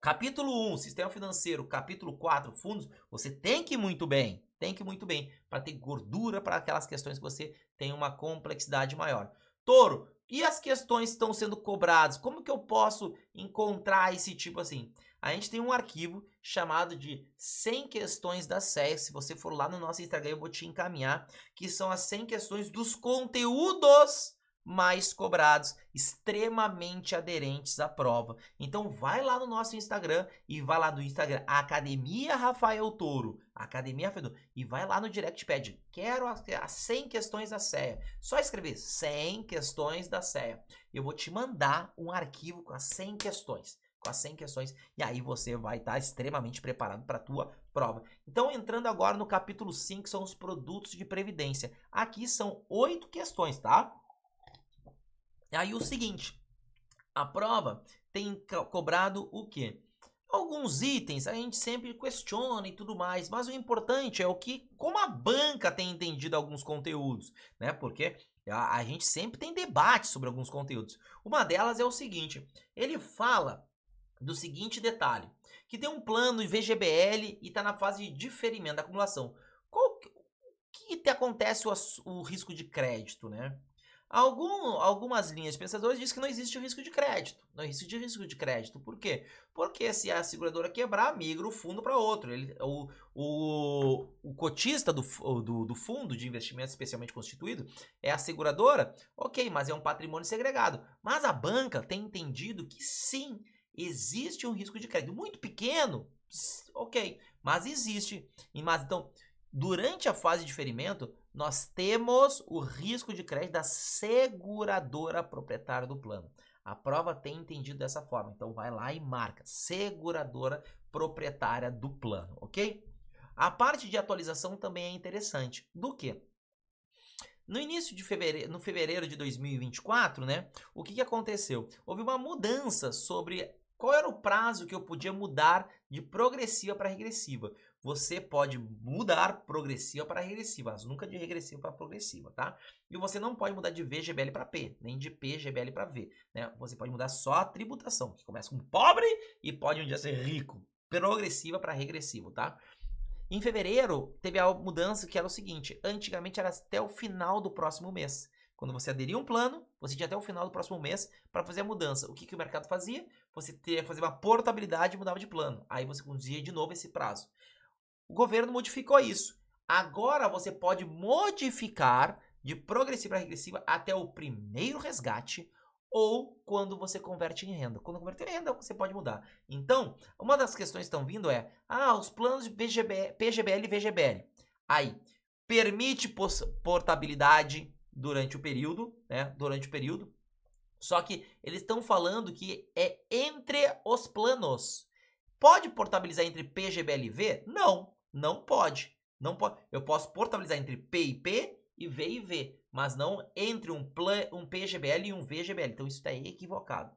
capítulo 1, sistema financeiro, capítulo 4, fundos, você tem que ir muito bem, para ter gordura para aquelas questões que você tem uma complexidade maior. Touro, e as questões que estão sendo cobradas? Como que eu posso encontrar esse tipo assim? A gente tem um arquivo chamado de 100 questões da SEA. Se você for lá no nosso Instagram, eu vou te encaminhar, que são as 100 questões dos conteúdos mais cobrados, extremamente aderentes à prova. Então vai lá no nosso Instagram e vai lá no Instagram Academia Rafael Touro, e vai lá no direct pad, quero as 100 questões da SEA. Só escrever 100 questões da SEA. Eu vou te mandar um arquivo com as 100 questões. E aí você vai estar extremamente preparado para a tua prova. Então, entrando agora no capítulo 5, são os produtos de previdência. Aqui são 8 questões, tá? E aí o seguinte, a prova tem cobrado o quê? Alguns itens a gente sempre questiona e tudo mais, mas o importante é como a banca tem entendido alguns conteúdos, né? Porque a gente sempre tem debate sobre alguns conteúdos. Uma delas é o seguinte, ele fala do seguinte detalhe, que tem um plano VGBL e está na fase de diferimento da acumulação. O que acontece o risco de crédito, né? Algumas linhas de pensadores dizem que não existe risco de crédito. Não existe risco de crédito. Por quê? Porque se a seguradora quebrar, migra o fundo para outro. O cotista do fundo de investimento especialmente constituído é a seguradora, ok, mas é um patrimônio segregado. Mas a banca tem entendido que sim, existe um risco de crédito. Muito pequeno, ok, mas existe. Então, durante a fase de diferimento, nós temos o risco de crédito da seguradora proprietária do plano. A prova tem entendido dessa forma. Então, vai lá e marca seguradora proprietária do plano, ok? A parte de atualização também é interessante. Do quê? No início de fevereiro, no fevereiro de 2024, né? O que aconteceu? Houve uma mudança sobre qual era o prazo que eu podia mudar de progressiva para regressiva. Você pode mudar progressiva para regressiva, mas nunca de regressiva para progressiva, tá? E você não pode mudar de VGBL para P, nem de PGBL para V, né? Você pode mudar só a tributação, que começa com pobre e pode um dia ser rico. Progressiva para regressivo, tá? Em fevereiro, teve a mudança que era o seguinte, antigamente era até o final do próximo mês. Quando você aderia um plano, você tinha até o final do próximo mês para fazer a mudança. O que o mercado fazia? Você teria que fazer uma portabilidade e mudava de plano. Aí você conduzia de novo esse prazo. O governo modificou isso. Agora você pode modificar de progressiva para regressiva até o primeiro resgate ou quando você converte em renda. Quando converter em renda, você pode mudar. Então, uma das questões que estão vindo é, os planos de PGBL e VGBL. Aí, permite portabilidade durante o período, né? Durante o período. Só que eles estão falando que é entre os planos. Pode portabilizar entre PGBL e V? Não, não pode. Não eu posso portabilizar entre P e P e V e V, mas não entre um PGBL e um VGBL. Então isso está equivocado.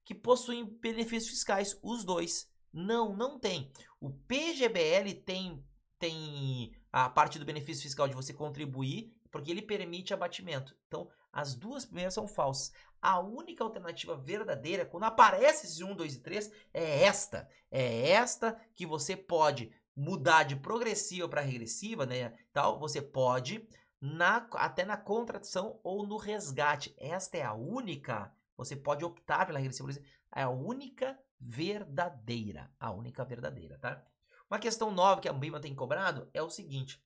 Que possuem benefícios fiscais, os dois. Não tem. O PGBL tem a parte do benefício fiscal de você contribuir, porque ele permite abatimento. Então, as duas primeiras são falsas. A única alternativa verdadeira, quando aparece esse 1, 2 e 3, é esta. É esta que você pode mudar de progressiva para regressiva, né? Tal, você pode até na contradição ou no resgate. Esta é a única. Você pode optar pela regressiva, é a única verdadeira. A única verdadeira, tá? Uma questão nova que a Ambima tem cobrado é o seguinte.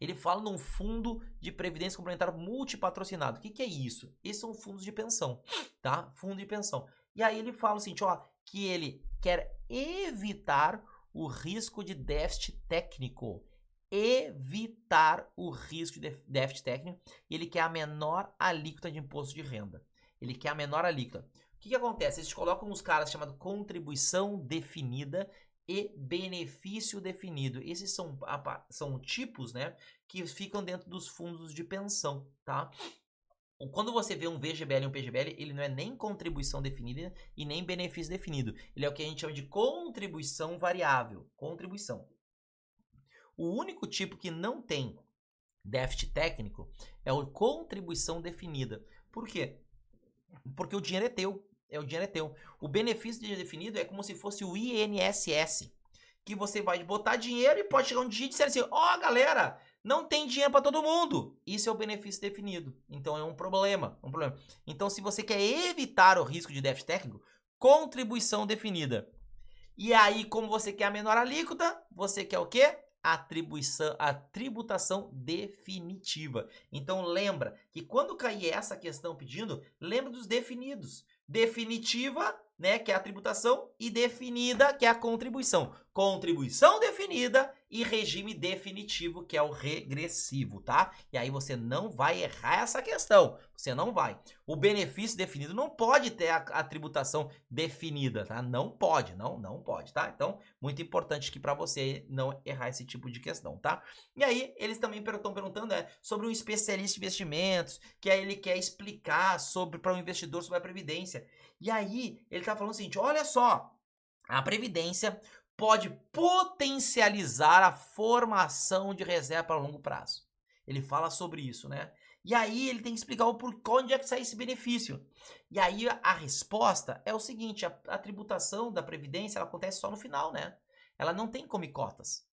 Ele fala num fundo de previdência complementar multipatrocinado. O que é isso? Esses são fundos de pensão, tá? Fundo de pensão. E aí ele fala o seguinte, ó, que ele quer evitar o risco de déficit técnico. Evitar o risco de déficit técnico. E ele quer a menor alíquota de imposto de renda. Ele quer a menor alíquota. O que acontece? Eles colocam uns caras chamados contribuição definida e benefício definido. Esses são tipos, né, que ficam dentro dos fundos de pensão, tá? Quando você vê um VGBL e um PGBL, ele não é nem contribuição definida e nem benefício definido. Ele é o que a gente chama de contribuição variável. Contribuição. O único tipo que não tem déficit técnico é o contribuição definida. Por quê? Porque o dinheiro é teu. O dinheiro é teu. O benefício definido é como se fosse o INSS. Que você vai botar dinheiro e pode chegar um dia e dizer assim, ó, galera, não tem dinheiro para todo mundo. Isso é o benefício definido. Então é um problema. Então se você quer evitar o risco de déficit técnico, contribuição definida. E aí, como você quer a menor alíquota, você quer o quê? A tributação definitiva. Então lembra que quando cair essa questão pedindo, lembra dos definidos. Definitiva, né, que é a tributação, e definida, que é a contribuição. Contribuição definida e regime definitivo, que é o regressivo, tá? E aí você não vai errar essa questão. Você não vai. O benefício definido não pode ter a tributação definida, tá? Não pode, não pode, tá? Então, muito importante aqui para você não errar esse tipo de questão, tá? E aí, eles também estão perguntando sobre um especialista em investimentos, que aí ele quer explicar para o investidor sobre a previdência. E aí, ele tá falando o seguinte, olha só, a previdência pode potencializar a formação de reserva para longo prazo. Ele fala sobre isso, né? E aí ele tem que explicar onde é que sai esse benefício. E aí a resposta é o seguinte, a tributação da previdência ela acontece só no final, né? Ela não tem come-cotas.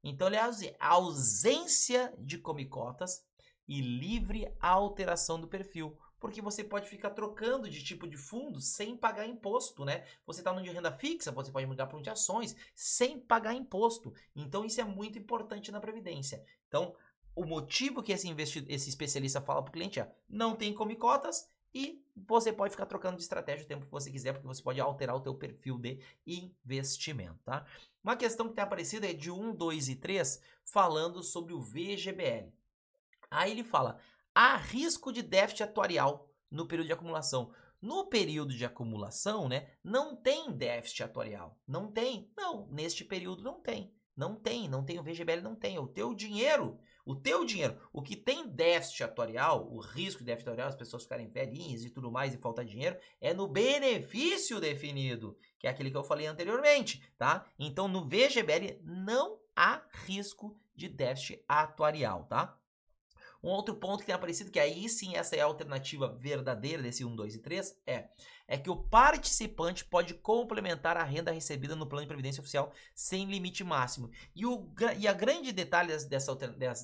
Então, ele é a ausência de come-cotas e livre alteração do perfil. Porque você pode ficar trocando de tipo de fundo sem pagar imposto, né? Você está no de renda fixa, você pode mudar para um de ações sem pagar imposto. Então, isso é muito importante na Previdência. Então, o motivo que esse especialista fala para o cliente é não tem come-cotas e você pode ficar trocando de estratégia o tempo que você quiser, porque você pode alterar o teu perfil de investimento, tá? Uma questão que tem aparecido é de 1, 2 e 3, falando sobre o VGBL. Aí ele fala, há risco de déficit atuarial no período de acumulação. No período de acumulação, né, não tem déficit atuarial. Não tem. Não, neste período não tem. Não tem o VGBL não tem. O teu dinheiro, o que tem déficit atuarial, o risco de déficit atuarial, as pessoas ficarem velhinhas e tudo mais e faltar dinheiro, é no benefício definido, que é aquele que eu falei anteriormente, tá? Então, no VGBL não há risco de déficit atuarial, tá? Um outro ponto que tem aparecido, que aí sim essa é a alternativa verdadeira desse 1, 2 e 3, é que o participante pode complementar a renda recebida no plano de previdência oficial sem limite máximo. E a grande detalhe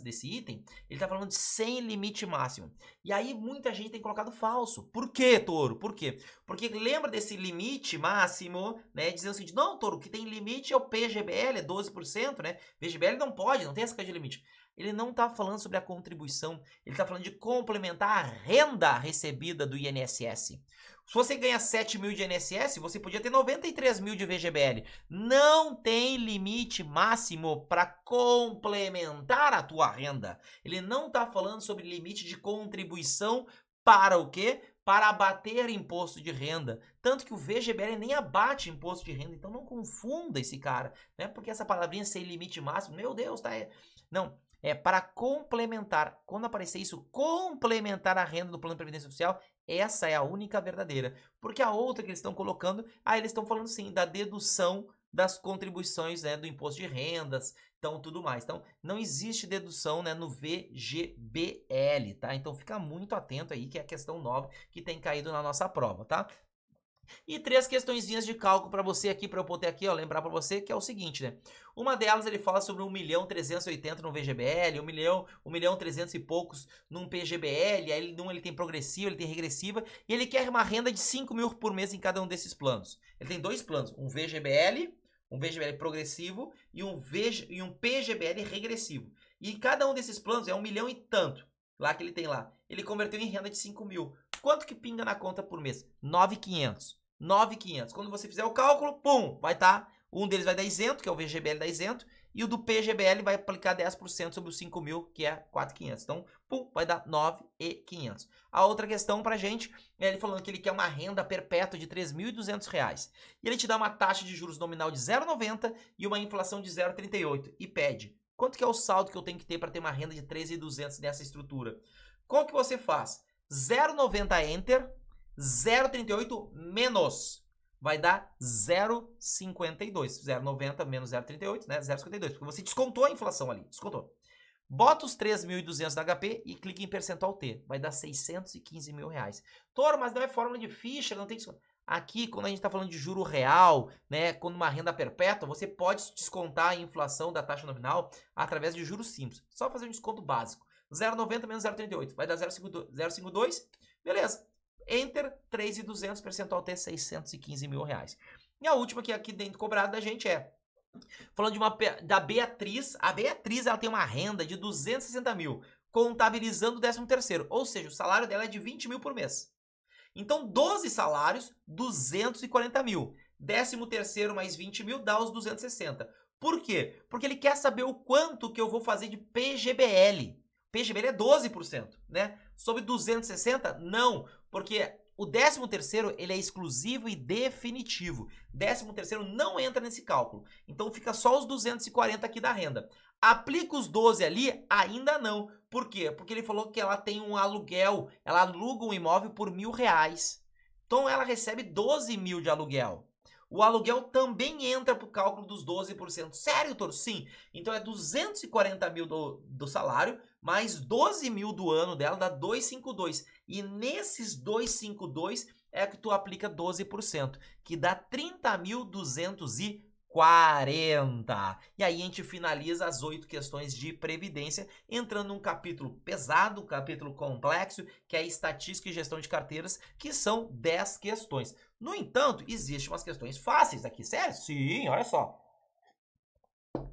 desse item, ele está falando de sem limite máximo. E aí muita gente tem colocado falso. Por quê, Toro? Por quê? Porque lembra desse limite máximo, né? Dizendo assim, não, Toro, o que tem limite é o PGBL, é 12%, né? VGBL não pode, não tem essa coisa de limite. Ele não está falando sobre a contribuição, ele está falando de complementar a renda recebida do INSS. Se você ganha 7 mil de INSS, você podia ter 93 mil de VGBL. Não tem limite máximo para complementar a tua renda. Ele não está falando sobre limite de contribuição para o quê? para abater imposto de renda. Tanto que o VGBL nem abate imposto de renda, então não confunda esse cara. Não é porque essa palavrinha sem limite máximo, meu Deus, tá? Não, é para complementar. Quando aparecer isso, complementar a renda do plano de previdência social, essa é a única verdadeira. Porque a outra que eles estão colocando, eles estão falando sim, da dedução das contribuições, né, do imposto de rendas, então tudo mais. Então, não existe dedução, né, no VGBL, tá? Então, fica muito atento aí, que é a questão 9 que tem caído na nossa prova, tá? E 3 questõezinhas de cálculo para você aqui, para eu poder aqui, ó, lembrar para você, que é o seguinte, né? Uma delas ele fala sobre 1.380.000 no VGBL, 1.300.000 e poucos num PGBL, aí ele tem progressiva, ele tem regressiva, e ele quer uma renda de 5 mil por mês em cada um desses planos. Ele tem 2 planos, um VGBL progressivo e um PGBL regressivo. E cada um desses planos é 1 milhão e tanto, lá que ele tem lá. Ele converteu em renda de 5 mil. Quanto que pinga na conta por mês? 9.500. 9.500. Quando você fizer o cálculo, pum, vai estar. Um deles vai dar isento, que é o VGBL da isento, e o do PGBL vai aplicar 10% sobre os 5 mil, que é 4.500. Então, pum, vai dar 9.500. A outra questão pra gente é ele falando que ele quer uma renda perpétua de R$ 3.200. E ele te dá uma taxa de juros nominal de 0,90 e uma inflação de 0,38. E pede, quanto que é o saldo que eu tenho que ter para ter uma renda de 13.200 nessa estrutura? Qual que você faz? 0,90 Enter, 0,38 menos. Vai dar 0,52. 0,90 menos 0,38, né? 0,52. Porque você descontou a inflação ali. Descontou. Bota os 3.200 da HP e clica em percentual T. Vai dar 615 mil reais. Toro, mas não é fórmula de ficha, não tem desconto. Aqui, quando a gente está falando de juro real, né, quando uma renda perpétua, você pode descontar a inflação da taxa nominal através de juros simples. Só fazer um desconto básico. 0,90 menos 0,38. Vai dar 0,52. Beleza. Enter, 3.200, percentual T, 615 mil reais. E a última que aqui dentro cobrada da gente é, falando da Beatriz. A Beatriz, ela tem uma renda de 260 mil, contabilizando o 13º. Ou seja, o salário dela é de 20 mil por mês. Então, 12 salários, 240 mil. 13º mais 20 mil dá os 260. Por quê? Porque ele quer saber o quanto que eu vou fazer de PGBL. PGBL é 12%, né? Sobre 260, não, porque o 13º, ele é exclusivo e definitivo. 13º não entra nesse cálculo. Então fica só os 240 aqui da renda. Aplica os 12 ali? Ainda não. Por quê? Porque ele falou que ela tem um aluguel, ela aluga um imóvel por R$1.000. Então ela recebe 12 mil de aluguel. O aluguel também entra para o cálculo dos 12%. Sério, Toro? Sim. Então é 240 mil do salário, mais 12 mil do ano dela, dá 252. E nesses 252 é que tu aplica 12%, que dá 30.240. E aí a gente finaliza as 8 questões de previdência, entrando num capítulo pesado, um capítulo complexo, que é estatística e gestão de carteiras, que são 10 questões. No entanto, existem umas questões fáceis aqui, sério? Sim, olha só.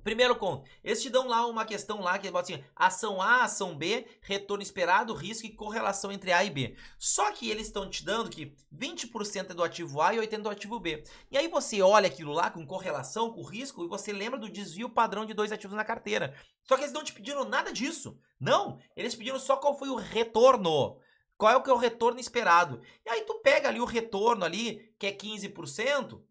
Primeiro ponto, eles te dão lá uma questão lá que bota assim, ação A, ação B, retorno esperado, risco e correlação entre A e B. Só que eles estão te dando que 20% é do ativo A e 80% do ativo B. E aí você olha aquilo lá com correlação, com risco, e você lembra do desvio padrão de 2 ativos na carteira. Só que eles não te pediram nada disso. Não, eles pediram só qual foi o retorno. Qual é o retorno esperado? E aí tu pega ali o retorno ali, que é 15%,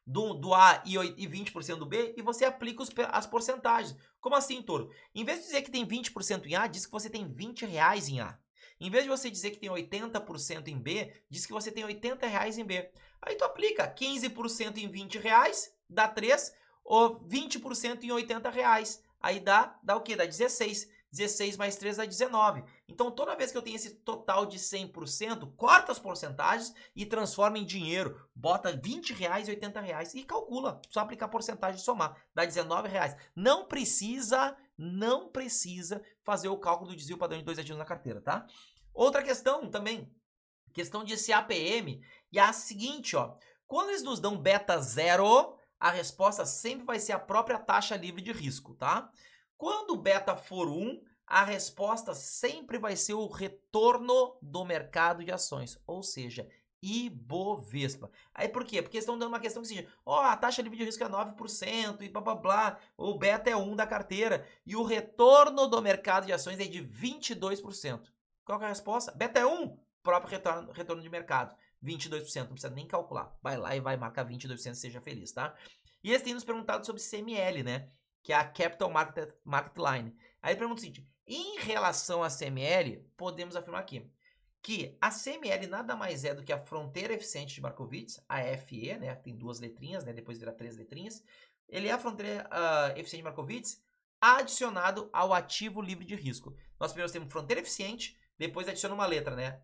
do A e 20% do B, e você aplica as porcentagens. Como assim, Toro? Em vez de dizer que tem 20% em A, diz que você tem R$20 em A. Em vez de você dizer que tem 80% em B, diz que você tem R$80 em B. Aí tu aplica 15% em R$20, dá 3, ou 20% em R$80. Aí dá o quê? Dá 16. 16 mais 3 dá 19. Então, toda vez que eu tenho esse total de 100%, corta as porcentagens e transforma em dinheiro. Bota R$20 e R$80 e calcula. Só aplicar a porcentagem e somar. Dá R$19. Não precisa fazer o cálculo do desvio padrão de 2 ativos na carteira, tá? Outra questão também, questão de CAPM, e é a seguinte, ó. Quando eles nos dão beta 0, a resposta sempre vai ser a própria taxa livre de risco, tá? Quando o beta for 1, a resposta sempre vai ser o retorno do mercado de ações, ou seja, Ibovespa. Aí por quê? Porque eles estão dando uma questão que seja, a taxa livre de risco é 9% e blá blá blá, o beta é 1 da carteira e o retorno do mercado de ações é de 22%. Qual que é a resposta? Beta é 1? próprio retorno de mercado, 22%, não precisa nem calcular. Vai lá e vai marcar 22%, seja feliz, tá? E eles têm nos perguntado sobre CML, né? Que é a Capital Market Line. Aí pergunta o seguinte, em relação a CML, podemos afirmar aqui que a CML nada mais é do que a fronteira eficiente de Markowitz, a FE, né? Tem 2 letrinhas, né? Depois vira 3 letrinhas. Ele é a fronteira eficiente de Markowitz adicionado ao ativo livre de risco. Nós primeiro temos fronteira eficiente, depois adiciona uma letra, né?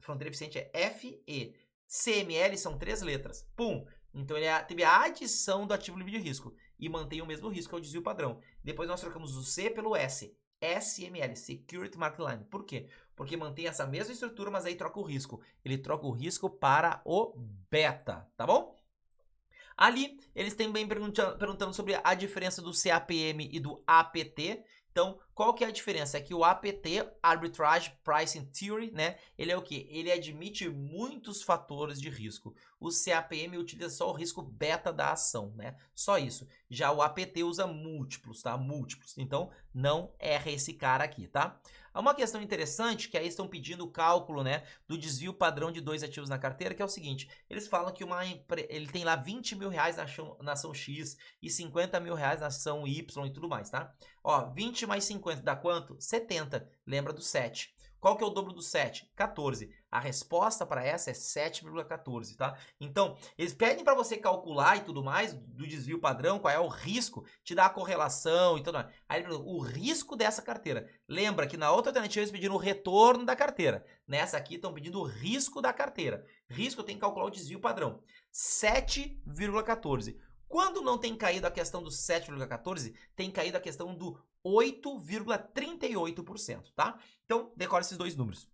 Fronteira eficiente é FE. CML são 3 letras. Pum! Então ele teve a adição do ativo livre de risco e mantém o mesmo risco, que é o desvio padrão. Depois nós trocamos o C pelo S. SML, Security Market Line. Por quê? Porque mantém essa mesma estrutura, mas aí troca o risco. Ele troca o risco para o beta, tá bom? Ali, eles também perguntando sobre a diferença do CAPM e do APT. Então, qual que é a diferença? É que o APT, Arbitrage Pricing Theory, né? Ele é o quê? Ele admite muitos fatores de risco. O CAPM utiliza só o risco beta da ação, né? Só isso. Já o APT usa múltiplos, tá? Múltiplos. Então, não erra esse cara aqui, tá? Uma questão interessante, que aí estão pedindo o cálculo, né, do desvio padrão de 2 ativos na carteira, que é o seguinte, eles falam que ele tem lá 20 mil reais na ação X e 50 mil reais na ação Y e tudo mais, tá? Ó, 20 mais 50 dá quanto? 70, lembra do 7. Qual que é o dobro do 7? 14. A resposta para essa é 7,14, tá? Então, eles pedem para você calcular e tudo mais do desvio padrão, qual é o risco, te dá a correlação e tudo mais. Aí, o risco dessa carteira. Lembra que na outra alternativa eles pediram o retorno da carteira. Nessa aqui estão pedindo o risco da carteira. Risco tem que calcular o desvio padrão. 7,14. Quando não tem caído a questão do 7,14, tem caído a questão do 8,38%, tá? Então, decore esses dois números.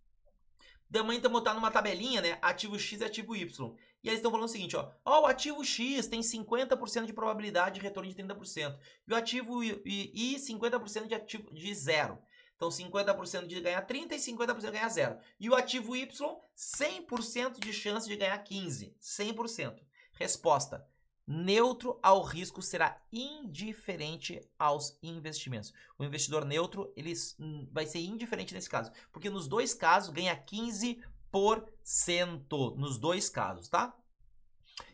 Também estamos botando numa tabelinha, né? Ativo X e ativo Y. E eles estão falando o seguinte, ó. Ó, o ativo X tem 50% de probabilidade de retorno de 30%. E o ativo Y, 50% de 0. Então, 50% de ganhar 30% e 50% de ganhar 0. E o ativo Y, 100% de chance de ganhar 15%. 100%. Resposta. Neutro ao risco será indiferente aos investimentos. O investidor neutro ele vai ser indiferente nesse caso, porque nos dois casos ganha 15%, nos dois casos, tá?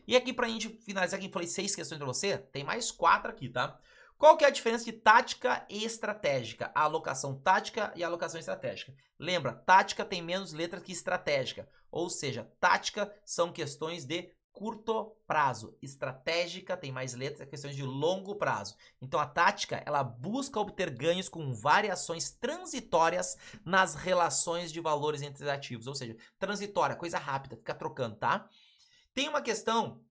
E aqui pra gente finalizar, aqui falei 6 questões pra você, tem mais 4 aqui, tá? Qual que é a diferença de tática e estratégica? A alocação tática e a alocação estratégica. Lembra, tática tem menos letras que estratégica, ou seja, tática são questões de curto prazo. Estratégica tem mais letras, questões de longo prazo. Então a tática, ela busca obter ganhos com variações transitórias nas relações de valores entre os ativos. Ou seja, transitória, coisa rápida, fica trocando, tá? Tem uma questão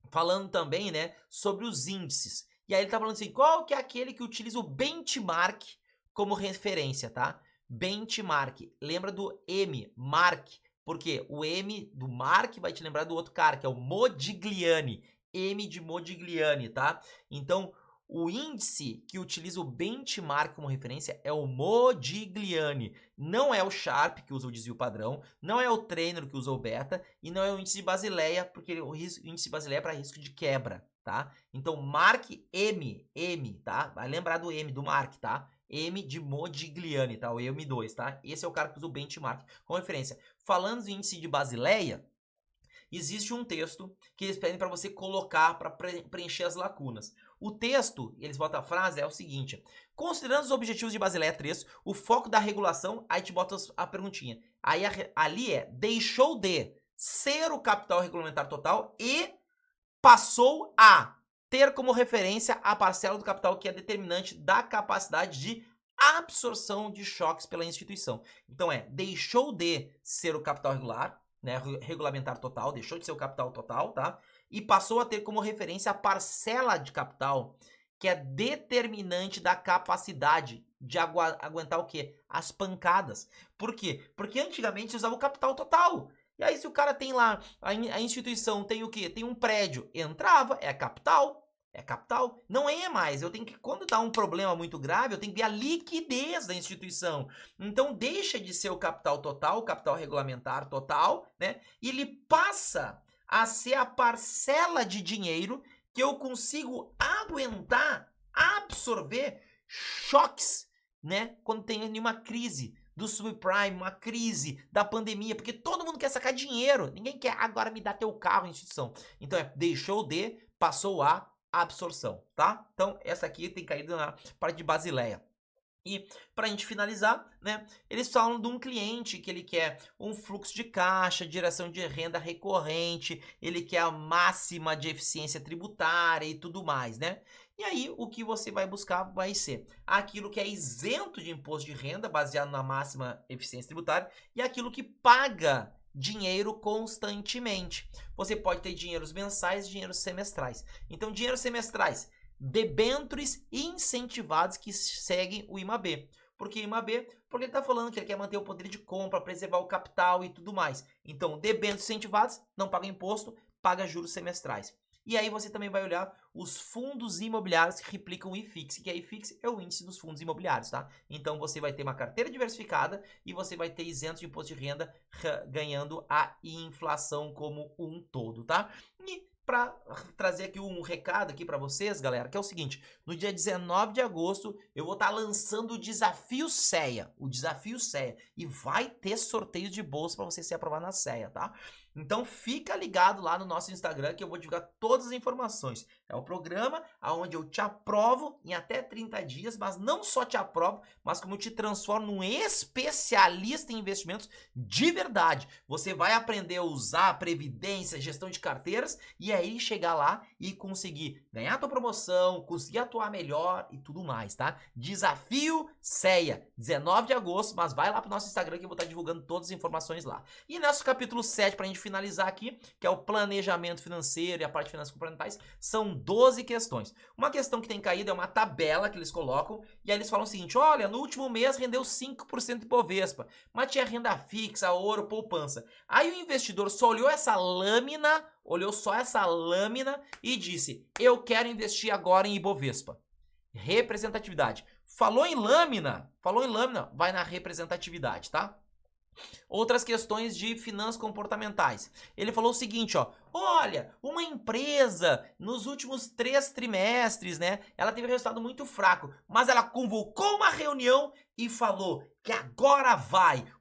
falando também, né, sobre os índices. E aí ele tá falando assim, qual que é aquele que utiliza o benchmark como referência, tá? Benchmark, lembra do M, Mark. Porque o M do Mark vai te lembrar do outro cara, que é o Modigliani. M de Modigliani, tá? Então, o índice que utiliza o benchmark como referência é o Modigliani. Não é o Sharpe, que usa o desvio padrão. Não é o Trainer, que usa o beta. E não é o índice de Basileia, porque o índice de Basileia é para risco de quebra, tá? Então, Mark M, tá? Vai lembrar do M, do Mark, tá? M de Modigliani, tá? O M2, tá? Esse é o cara que usa o benchmark como referência. Falando do índice de Basileia, existe um texto que eles pedem para você colocar para preencher as lacunas. O texto, eles botam a frase, é o seguinte: considerando os objetivos de Basileia 3, o foco da regulação, aí te bota a perguntinha. Aí ali deixou de ser o capital regulamentar total e passou a ter como referência a parcela do capital que é determinante da capacidade de absorção de choques pela instituição. Então deixou de ser o capital regular, né, regulamentar total, deixou de ser o capital total, tá? E passou a ter como referência a parcela de capital que é determinante da capacidade de aguentar o quê? As pancadas. Por quê? Porque antigamente se usava o capital total. E aí se o cara tem lá, a instituição tem o quê? Tem um prédio, entrava, é capital. É capital? Não é mais. Eu tenho que, quando dá um problema muito grave, eu tenho que ver a liquidez da instituição. Então deixa de ser o capital total, o capital regulamentar total, né? E ele passa a ser a parcela de dinheiro que eu consigo aguentar, absorver choques, né? Quando tem uma crise do subprime, uma crise, da pandemia, porque todo mundo quer sacar dinheiro, ninguém quer agora me dar teu carro, instituição. Então deixou de, passou a absorção, tá? Então essa aqui tem caído na parte de Basileia. E para a gente finalizar, né, eles falam de um cliente que ele quer um fluxo de caixa, geração de renda recorrente, ele quer a máxima de eficiência tributária e tudo mais, né? E aí o que você vai buscar vai ser aquilo que é isento de imposto de renda, baseado na máxima eficiência tributária, e aquilo que paga dinheiro constantemente. Você pode ter dinheiros mensais e dinheiros semestrais. Então, dinheiros semestrais, debêntures incentivados que seguem o IMAB. Por que IMAB? Porque ele está falando que ele quer manter o poder de compra, preservar o capital e tudo mais. Então, debêntures incentivados, não paga imposto, paga juros semestrais. E aí você também vai olhar os fundos imobiliários que replicam o IFIX, que a IFIX é o índice dos fundos imobiliários, tá? Então você vai ter uma carteira diversificada e você vai ter isento de imposto de renda ganhando a inflação como um todo, tá? E para trazer aqui um recado aqui para vocês, galera, que é o seguinte: no dia 19 de agosto eu vou estar lançando o Desafio CEA, e vai ter sorteio de bolsa para você ser aprovado na CEA, tá? Então fica ligado lá no nosso Instagram que eu vou divulgar todas as informações. É um programa onde eu te aprovo em até 30 dias, mas não só te aprovo, mas como eu te transformo num especialista em investimentos de verdade. Você vai aprender a usar a previdência, gestão de carteiras e aí chegar lá e conseguir ganhar a tua promoção, conseguir atuar melhor e tudo mais, tá? Desafio CEA, 19 de agosto, mas vai lá pro nosso Instagram que eu vou estar divulgando todas as informações lá. E nosso capítulo 7, pra gente finalizar aqui, que é o planejamento financeiro e a parte de finanças complementais, são 12 questões. Uma questão que tem caído é uma tabela que eles colocam, e aí eles falam o seguinte: olha, no último mês rendeu 5% de Bovespa, mas tinha renda fixa, ouro, poupança. Aí o investidor só olhou só essa lâmina e disse: eu quero investir agora em Ibovespa. Representatividade. Falou em lâmina, vai na representatividade, tá? Outras questões de finanças comportamentais. Ele falou o seguinte, ó: olha, uma empresa nos últimos 3 trimestres, né, ela teve um resultado muito fraco, mas ela convocou uma reunião e falou que agora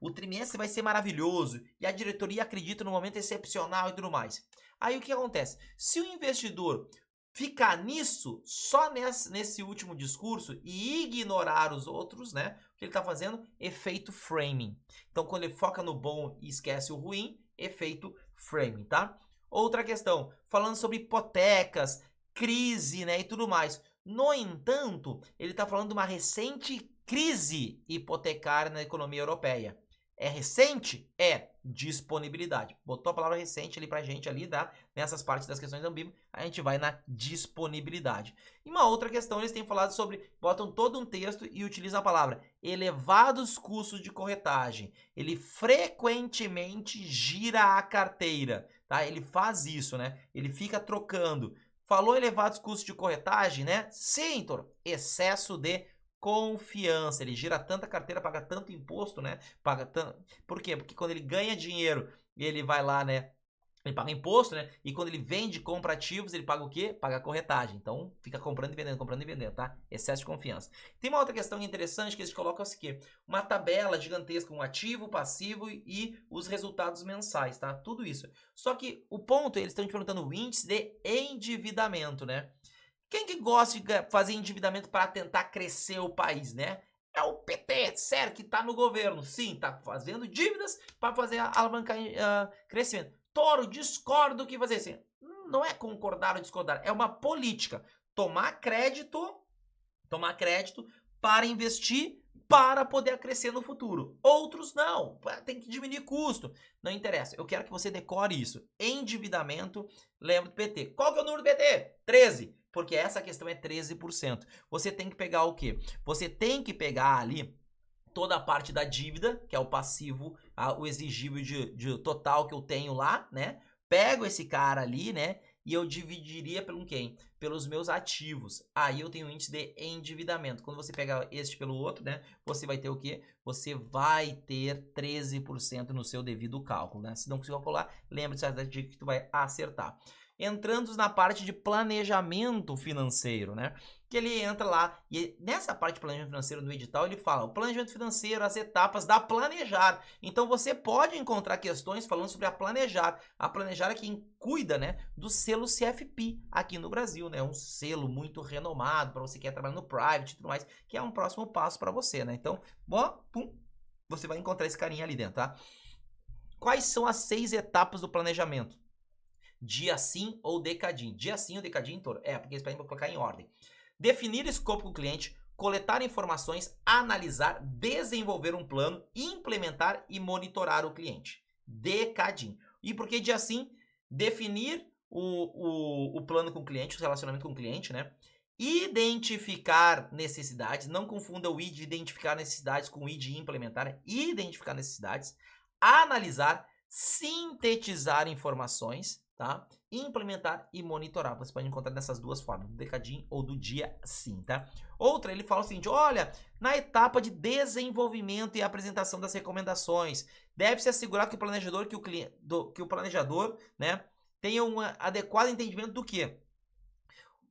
o trimestre vai ser maravilhoso e a diretoria acredita no momento excepcional e tudo mais. Aí o que acontece? Se o investidor ficar nisso, só nesse último discurso e ignorar os outros, né? O que ele está fazendo? Efeito framing. Então, quando ele foca no bom e esquece o ruim, efeito framing, tá? Outra questão, falando sobre hipotecas, crise, né, e tudo mais. No entanto, ele está falando de uma recente crise hipotecária na economia europeia. É recente? É. Disponibilidade. Botou a palavra recente ali pra gente ali, tá? Nessas partes das questões ambíguas, a gente vai na disponibilidade. E uma outra questão, eles têm falado sobre, botam todo um texto e utilizam a palavra elevados custos de corretagem. Ele frequentemente gira a carteira, tá? Ele faz isso, né? Ele fica trocando. Falou elevados custos de corretagem, né? Sim, Toro. Excesso de confiança, ele gira tanta carteira, paga tanto imposto, né? Paga tanto. Por quê? Porque quando ele ganha dinheiro, ele vai lá, né? Ele paga imposto, né? E quando ele vende, compra ativos, ele paga o quê? Paga a corretagem. Então, fica comprando e vendendo, tá? Excesso de confiança. Tem uma outra questão interessante que eles colocam aqui. Uma tabela gigantesca, um ativo, passivo e os resultados mensais, tá? Tudo isso. Só que o ponto, eles estão te perguntando o índice de endividamento, né? Quem que gosta de fazer endividamento para tentar crescer o país, né? É o PT, sério, que tá no governo. Sim, tá fazendo dívidas para fazer alavancar crescimento. Toro, discordo que fazer assim. Não é concordar ou discordar, é uma política. Tomar crédito para investir para poder crescer no futuro. Outros não, tem que diminuir custo. Não interessa, eu quero que você decore isso. Endividamento, lembra do PT. Qual que é o número do PT? 13. Porque essa questão é 13%. Você tem que pegar o quê? Você tem que pegar ali toda a parte da dívida, que é o passivo, o exigível de total que eu tenho lá, né? Pego esse cara ali, né? E eu dividiria pelo quem? Pelos meus ativos. Aí eu tenho um índice de endividamento. Quando você pega este pelo outro, né? Você vai ter o quê? Você vai ter 13% no seu devido cálculo, né? Se não conseguir calcular, lembre-se da dica que tu vai acertar. Entrando na parte de planejamento financeiro, né? que ele entra lá e nessa parte de planejamento financeiro do edital ele fala o planejamento financeiro, as etapas da planejar. Então você pode encontrar questões falando sobre a planejar. A planejar é quem cuida, né, do selo CFP aqui no Brasil, né? Um selo muito renomado para você que quer trabalhar no private e tudo mais, que é um próximo passo para você, né? Então, bom, pum, você vai encontrar esse carinha ali dentro, tá? Quais são as 6 etapas do planejamento? Dia sim ou decadinho? Dia sim ou decadinho, Toro? Porque eles pedem para colocar em ordem. Definir escopo com o cliente, coletar informações, analisar, desenvolver um plano, implementar e monitorar o cliente. Decadinho. E por que dia sim? Definir o plano com o cliente, o relacionamento com o cliente, né? Identificar necessidades, não confunda o I de identificar necessidades com o I de implementar, identificar necessidades, analisar, sintetizar informações, tá? Implementar e monitorar. Você pode encontrar nessas duas formas, do decadinho ou do dia sim, tá? Outra, ele fala o seguinte, olha, na etapa de desenvolvimento e apresentação das recomendações, deve-se assegurar que o planejador, que o planejador, né, tenha um adequado entendimento do quê?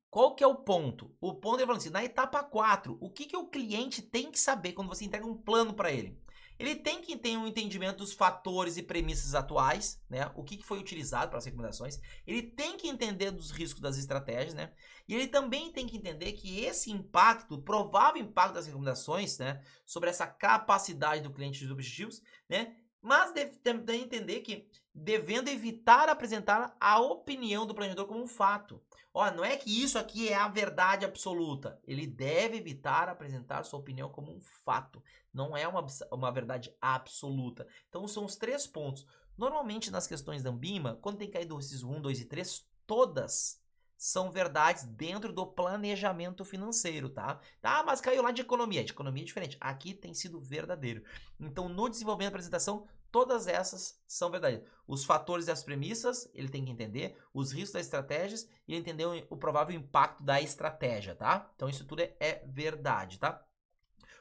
Qual que é o ponto? O ponto é falando assim, na etapa 4, o que o cliente tem que saber quando você entrega um plano para ele? Ele tem que ter um entendimento dos fatores e premissas atuais, né? O que foi utilizado para as recomendações. Ele tem que entender dos riscos das estratégias, né? E ele também tem que entender que esse impacto, provável impacto das recomendações, né? Sobre essa capacidade do cliente dos objetivos, né? Mas deve também entender que devendo evitar apresentar a opinião do planejador como um fato. Ó, não é que isso aqui é a verdade absoluta. Ele deve evitar apresentar sua opinião como um fato. Não é uma verdade absoluta. Então, são os 3 pontos. Normalmente, nas questões da Ambima, quando tem caído esses 1, 2 e 3, todas são verdades dentro do planejamento financeiro, tá? Ah, mas caiu lá de economia. De economia é diferente. Aqui tem sido verdadeiro. Então, no desenvolvimento da apresentação, todas essas são verdadeiras. Os fatores e as premissas, ele tem que entender. Os riscos das estratégias e entender o provável impacto da estratégia, tá? Então, isso tudo é verdade, tá?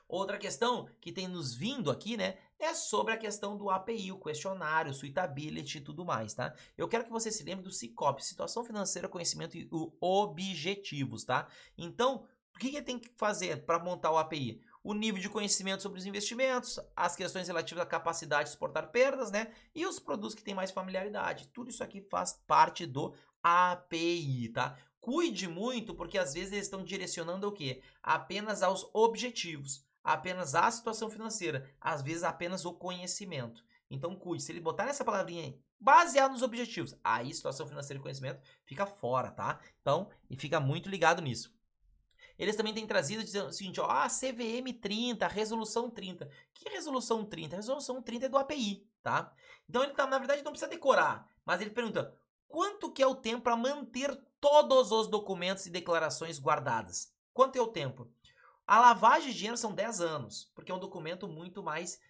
Outra questão que tem nos vindo aqui, né, é sobre a questão do API, o questionário, suitability e tudo mais, tá? Eu quero que você se lembre do SICOP, Situação Financeira, Conhecimento e Objetivos, tá? Então, o que tem que fazer para montar o API? O nível de conhecimento sobre os investimentos, as questões relativas à capacidade de suportar perdas, né? E os produtos que têm mais familiaridade. Tudo isso aqui faz parte do API, tá? Cuide muito, porque às vezes eles estão direcionando o quê? Apenas aos objetivos, apenas à situação financeira, às vezes apenas o conhecimento. Então cuide, se ele botar essa palavrinha aí, baseado nos objetivos, aí situação financeira e conhecimento fica fora, tá? Então, e fica muito ligado nisso. Eles também têm trazido dizendo o seguinte, ó, CVM 30, resolução 30. Que resolução 30? A resolução 30 é do API, tá? Então ele tá, na verdade, não precisa decorar, mas ele pergunta, quanto que é o tempo para manter todos os documentos e declarações guardadas? Quanto é o tempo? A lavagem de dinheiro são 10 anos, porque é um documento muito mais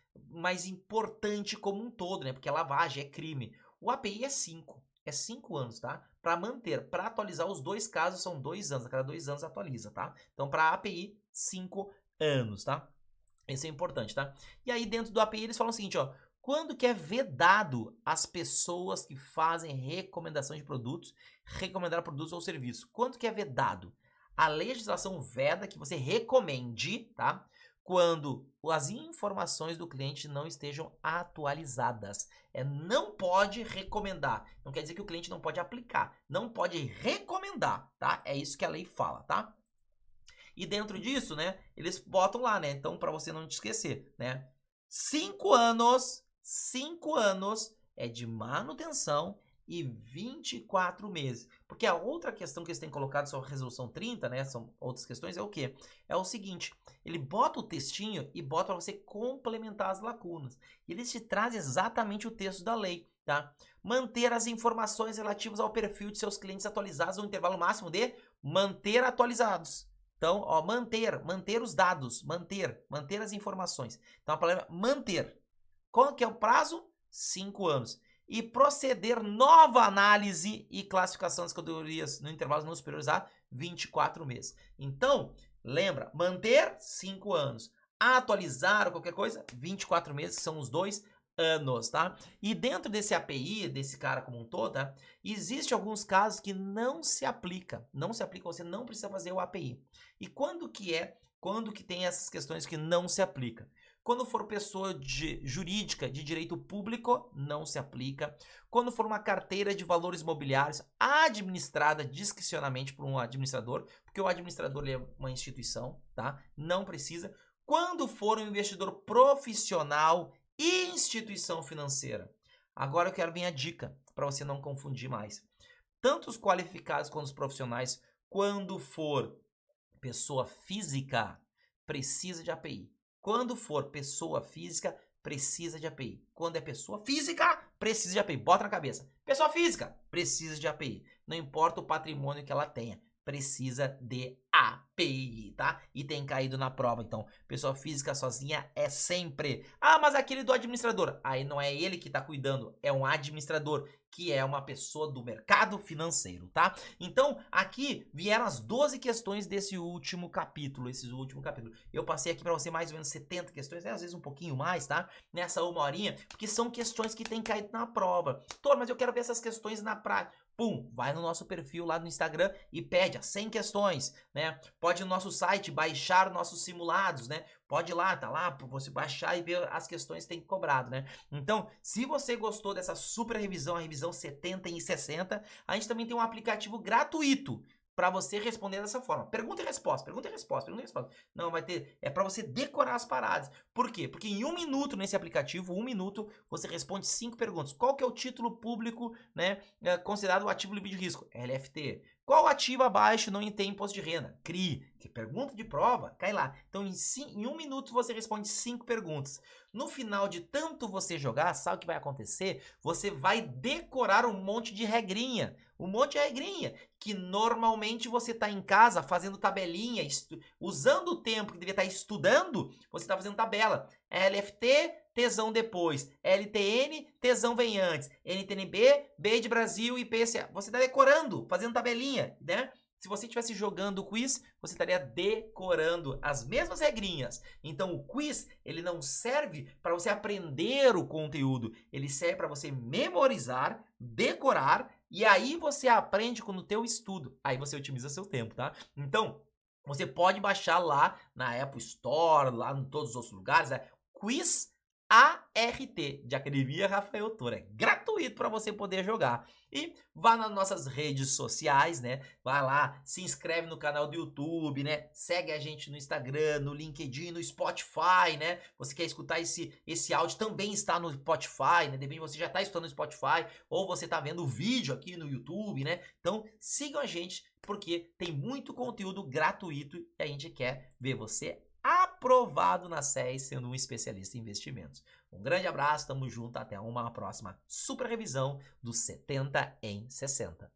importante como um todo, né? Porque a lavagem é crime. O API é 5. É 5 anos, tá? Para manter, para atualizar os 2 casos são 2 anos. A cada 2 anos atualiza, tá? Então, para a API, 5 anos, tá? Isso é importante, tá? E aí, dentro do API, eles falam o seguinte, ó. Quando que é vedado as pessoas que fazem recomendação de produtos, recomendar produtos ou serviços? Quando que é vedado? A legislação veda que você recomende, tá? Quando as informações do cliente não estejam atualizadas. Não pode recomendar. Não quer dizer que o cliente não pode aplicar. Não pode recomendar, tá? É isso que a lei fala, tá? E dentro disso, né, eles botam lá, né? Então, para você não te esquecer, né? 5 anos é de manutenção e 24 meses. Porque a outra questão que eles têm colocado sobre a resolução 30, né, são outras questões, é o quê? É o seguinte, ele bota o textinho e bota para você complementar as lacunas. E eles te trazem exatamente o texto da lei, tá? Manter as informações relativas ao perfil de seus clientes atualizados no intervalo máximo de manter atualizados. Então, ó, manter os dados, manter as informações. Então, a palavra manter. Qual que é o prazo? 5 anos. E proceder nova análise e classificação das categorias no intervalo não superiores a 24 meses. Então, lembra, manter 5 anos. Atualizar ou qualquer coisa, 24 meses, são os 2 anos, tá? E dentro desse API, desse cara como um todo, tá? Existe alguns casos que não se aplica, você não precisa fazer o API. E quando que tem essas questões que não se aplica? Quando for pessoa jurídica de direito público, não se aplica. Quando for uma carteira de valores imobiliários administrada discricionalmente por um administrador, porque o administrador é uma instituição, tá? Não precisa. Quando for um investidor profissional e instituição financeira. Agora eu quero vir a dica para você não confundir mais. Tanto os qualificados quanto os profissionais, quando for pessoa física, precisa de API. Quando for pessoa física, precisa de API. Quando é pessoa física, precisa de API. Bota na cabeça. Pessoa física, precisa de API. Não importa o patrimônio que ela tenha, precisa de API, tá? E tem caído na prova. Então, pessoa física sozinha é sempre. Ah, mas aquele do administrador. Aí não é ele que tá cuidando, é um administrador, que é uma pessoa do mercado financeiro, tá? Então, aqui vieram as 12 questões desse último capítulo, Eu passei aqui pra você mais ou menos 70 questões, às vezes um pouquinho mais, tá? Nessa uma horinha, porque são questões que tem caído na prova. Tô, mas eu quero ver essas questões na prática. Pum, vai no nosso perfil lá no Instagram e pede as 100 questões, né? Pode ir no nosso site baixar nossos simulados, né? Pode ir lá, tá lá, pra você baixar e ver as questões que tem cobrado, né? Então, se você gostou dessa super revisão, a revisão 70 e 60, a gente também tem um aplicativo gratuito para você responder dessa forma. Pergunta e resposta, pergunta e resposta, pergunta e resposta. Não, vai ter, é para você decorar as paradas. Por quê? Porque em 1 minuto nesse aplicativo, 1 minuto, você responde 5 perguntas. Qual que é o título público, né, considerado o ativo livre de risco? LFT. Qual ativo abaixo não tem imposto de renda? CRI. Que pergunta de prova, cai lá. Então, em 1 minuto você responde 5 perguntas. No final de tanto você jogar, sabe o que vai acontecer? Você vai decorar um monte de regrinha. Um monte de regrinha que normalmente você está em casa fazendo tabelinha, usando o tempo que devia estar estudando, você está fazendo tabela. LFT, tesão depois. LTN, tesão vem antes. NTNB, B de Brasil e PCA. Você está decorando, fazendo tabelinha, né? Se você estivesse jogando o quiz, você estaria decorando as mesmas regrinhas. Então o quiz, ele não serve para você aprender o conteúdo, ele serve para você memorizar, decorar, e aí você aprende com o teu estudo. Aí você otimiza seu tempo, tá? Então, você pode baixar lá na Apple Store, lá em todos os outros lugares, Quiz ART, de Academia Rafael Toro. É gratuito para você poder jogar. E vá nas nossas redes sociais, né? Vai lá, se inscreve no canal do YouTube, né? Segue a gente no Instagram, no LinkedIn, no Spotify, né? Você quer escutar esse áudio, também está no Spotify, né? De repente você já está escutando no Spotify, ou você está vendo o vídeo aqui no YouTube, né? Então sigam a gente, porque tem muito conteúdo gratuito e a gente quer ver você aprovado na SES, sendo um especialista em investimentos. Um grande abraço, tamo junto, até uma próxima super revisão dos 70 em 60.